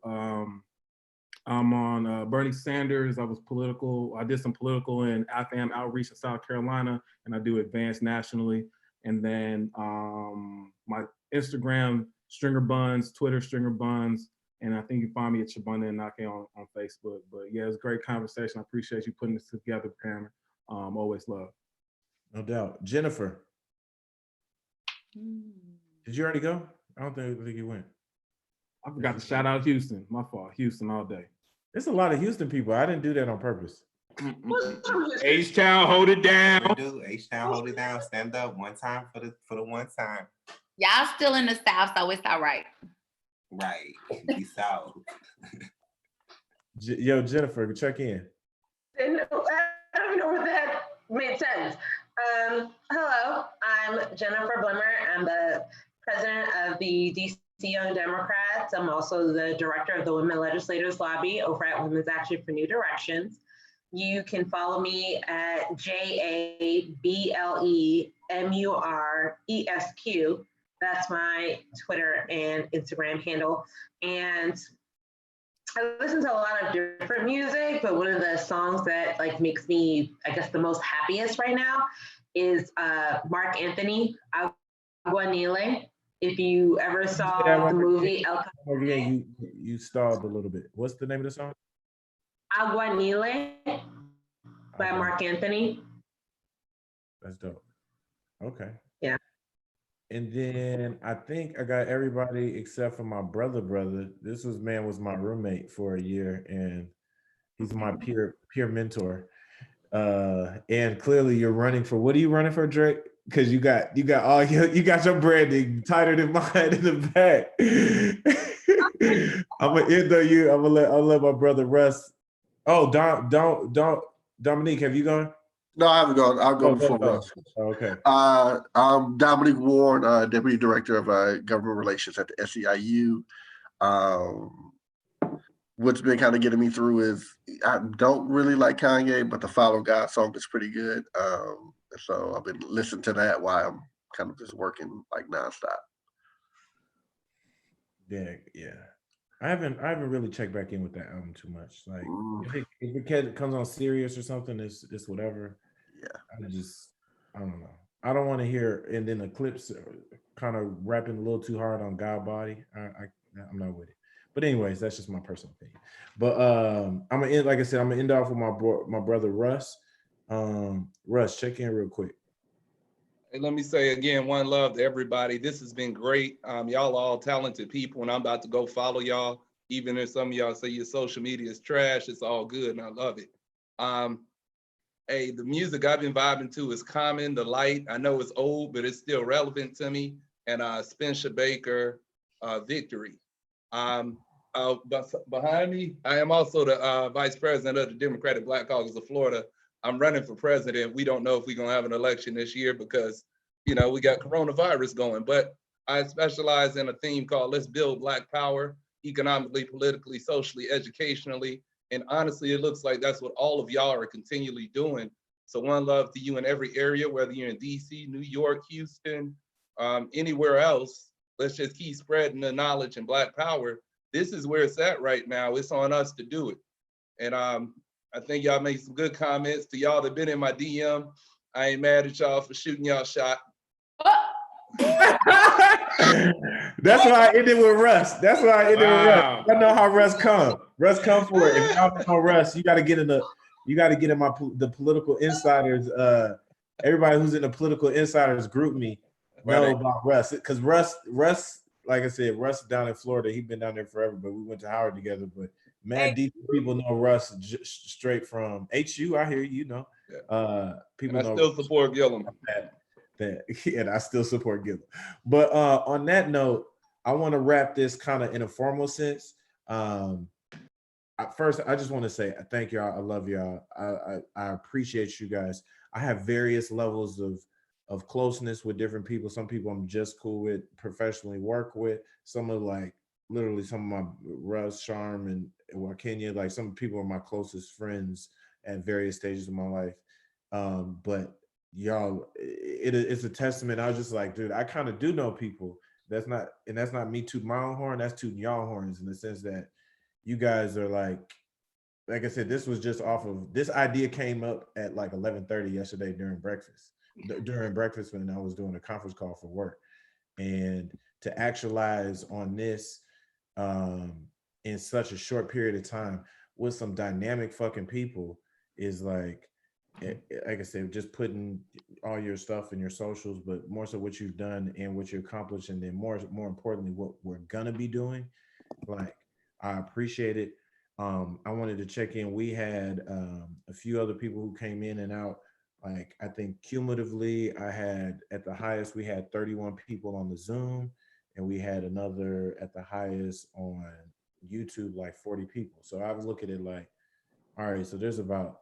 I'm on Bernie Sanders. I did some political and AFAM outreach in South Carolina, and I do advanced nationally. And then my Instagram, Stringer Buns, Twitter, Stringer Buns, and I think you find me at Shabunda and Nake on Facebook. But yeah, it's a great conversation. I appreciate you putting this together, Pam. Always love. No doubt. Jennifer, did you already go? I don't think you went. I forgot to shout out Houston. My fault. Houston all day. There's a lot of Houston people. I didn't do that on purpose. H-Town, hold it down. H-Town, hold it down. Stand up one time for the one time. Y'all still in the South, so it's all right. Right. We South. Yo, Jennifer, check in. I don't even know where that made sense. Hello, I'm Jennifer Blimmer. I'm the president of the DC Young Democrats. I'm also the director of the Women Legislators Lobby over at Women's Action for New Directions. You can follow me at JABLEMURESQ. That's my Twitter and Instagram handle. And I listen to a lot of different music, but one of the songs that like makes me, I guess, the most happiest right now is Mark Anthony, Agua Nile. If you ever saw the movie El Yeah, you stalled a little bit. What's the name of the song? Agua Nile by Mark Anthony. That's dope. Okay. Yeah. And then I think I got everybody except for my brother. This was my roommate for a year, and he's my peer mentor. And clearly you're running for, what are you running for, Drake? Because you got your branding tighter than mine in the back. I'll let my brother Russ. Oh, Dominique, have you gone? No, I haven't gone. I'll go before Russ. Okay. I'm Dominique Warren, Deputy Director of Government Relations at the SEIU. What's been kind of getting me through is I don't really like Kanye, but the Follow God song is pretty good. So I've been listening to that while I'm kind of just working like nonstop. Yeah. I haven't really checked back in with that album too much. Like if it comes on Sirius or something, it's whatever. Yeah. I don't know. I don't want to hear, and then Eclipse kind of rapping a little too hard on God Body. I'm not with it. But anyways, that's just my personal opinion. But I'm gonna end, like I said, I'm gonna end off with my brother Russ. Russ, check in real quick. Hey, let me say again, one love to everybody. This has been great. Y'all are all talented people, and I'm about to go follow y'all. Even if some of y'all say your social media is trash, it's all good, and I love it. Hey, the music I've been vibing to is Common, The Light. I know it's old, but it's still relevant to me. And Spencer Baker, Victory. But behind me, I am also the vice president of the Democratic Black Caucus of Florida. I'm running for president. We don't know if we're gonna have an election this year because, we got coronavirus going, but I specialize in a theme called Let's Build Black Power, economically, politically, socially, educationally. And honestly, it looks like that's what all of y'all are continually doing. So one love to you in every area, whether you're in DC, New York, Houston, anywhere else. Let's just keep spreading the knowledge and Black power. This is where it's at right now. It's on us to do it. And I think y'all made some good comments. To y'all that been in my DM, I ain't mad at y'all for shooting y'all shot. That's why I ended with Russ. I know how Russ come. Russ come for it. If y'all know Russ, you got to get in the political insiders. Everybody who's in the political insiders group me know about Russ, because Russ, like I said, Russ down in Florida. He's been down there forever, but we went to Howard together. But deep people know Russ straight from HU. I hear you know. People and I know still support Gillum. And I still support Gillum. But on that note, I want to wrap this kind of in a formal sense. First, I just want to say thank y'all. I love y'all. I appreciate you guys. I have various levels of closeness with different people. Some people I'm just cool with, professionally work with. Some of literally some of my Russ, Charm, and Waikinya, like some people are my closest friends at various stages of my life. But y'all, it's a testament. I was just like, dude, I kind of do know people. That's not me tooting my own horn. That's tooting y'all horns in the sense that you guys are like I said, this was just off of, this idea came up at like 11:30 yesterday during breakfast when I was doing a conference call for work. And to actualize on this in such a short period of time with some dynamic fucking people is like I said, just putting all your stuff in your socials, but more so what you've done and what you accomplished, and then more importantly, what we're gonna be doing. Like, I appreciate it. I wanted to check in. We had a few other people who came in and out. Like, I think cumulatively, I had at the highest, we had 31 people on the Zoom, and we had another at the highest on YouTube, like 40 people. So I was looking at it like, all right, so there's about,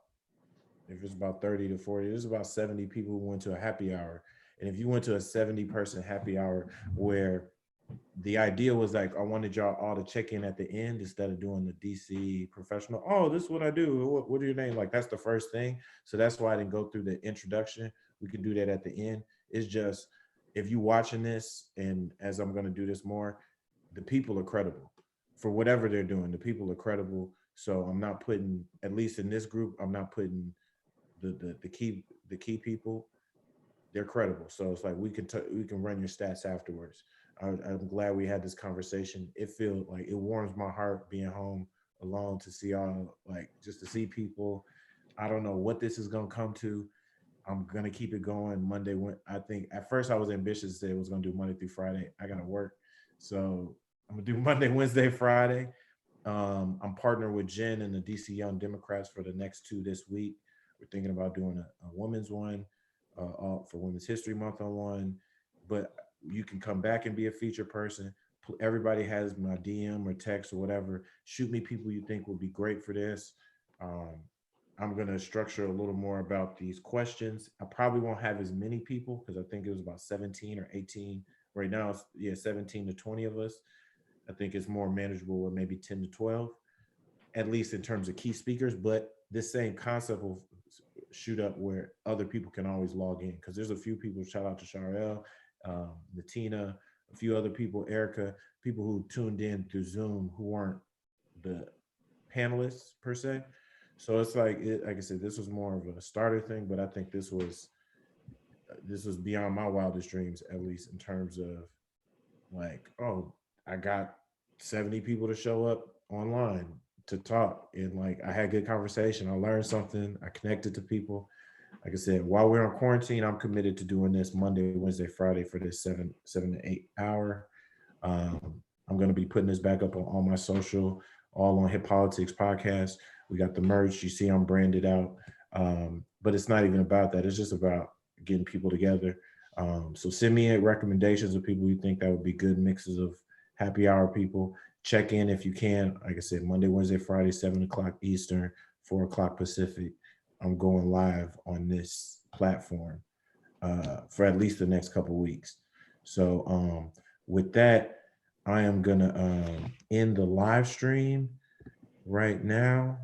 if it's about 30 to 40, there's about 70 people who went to a happy hour. And if you went to a 70-person happy hour where the idea was like, I wanted y'all all to check in at the end instead of doing the DC professional. Oh, this is what I do. What are your name? Like, that's the first thing. So that's why I didn't go through the introduction. We could do that at the end. It's just, if you watching this, and as I'm going to do this more, the people are credible for whatever they're doing. The people are credible. So I'm not putting, at least in this group, I'm not putting the key people. They're credible. So it's like we can run your stats afterwards. I'm glad we had this conversation. It feels like it warms my heart being home alone to see all, like, just to see people. I don't know what this is gonna come to. I'm gonna keep it going Monday. I think at first I was ambitious to say I was gonna do Monday through Friday. I gotta work, so I'm gonna do Monday, Wednesday, Friday. I'm partnering with Jen and the DC Young Democrats for the next 2 this week. We're thinking about doing a women's one for Women's History Month on one, but you can come back and be a featured person. Everybody has my DM or text or whatever. Shoot me people you think would be great for this. I'm going to structure a little more about these questions. I probably won't have as many people because I think it was about 17 or 18. Right now, it's 17 to 20 of us. I think it's more manageable with maybe 10 to 12, at least in terms of key speakers. But this same concept will shoot up where other people can always log in, because there's a few people, shout out to Sharel, Natina, a few other people, Erica, people who tuned in through Zoom who weren't the panelists per se. So it's like I said, this was more of a starter thing, but I think this was beyond my wildest dreams, at least in terms of like, oh, I got 70 people to show up online to talk, and like I had good conversation. I learned something. I connected to people. Like I said, while we're on quarantine, I'm committed to doing this Monday, Wednesday, Friday for this 7 to 8 hour. I'm going to be putting this back up on all my social, all on Hip Politics Podcast. We got the merch. You see, I'm branded out. But it's not even about that. It's just about getting people together. So send me recommendations of people you think that would be good mixes of happy hour people. Check in if you can. Like I said, Monday, Wednesday, Friday, 7 o'clock Eastern, 4 o'clock Pacific. I'm going live on this platform for at least the next couple of weeks. So with that, I am gonna end the live stream right now.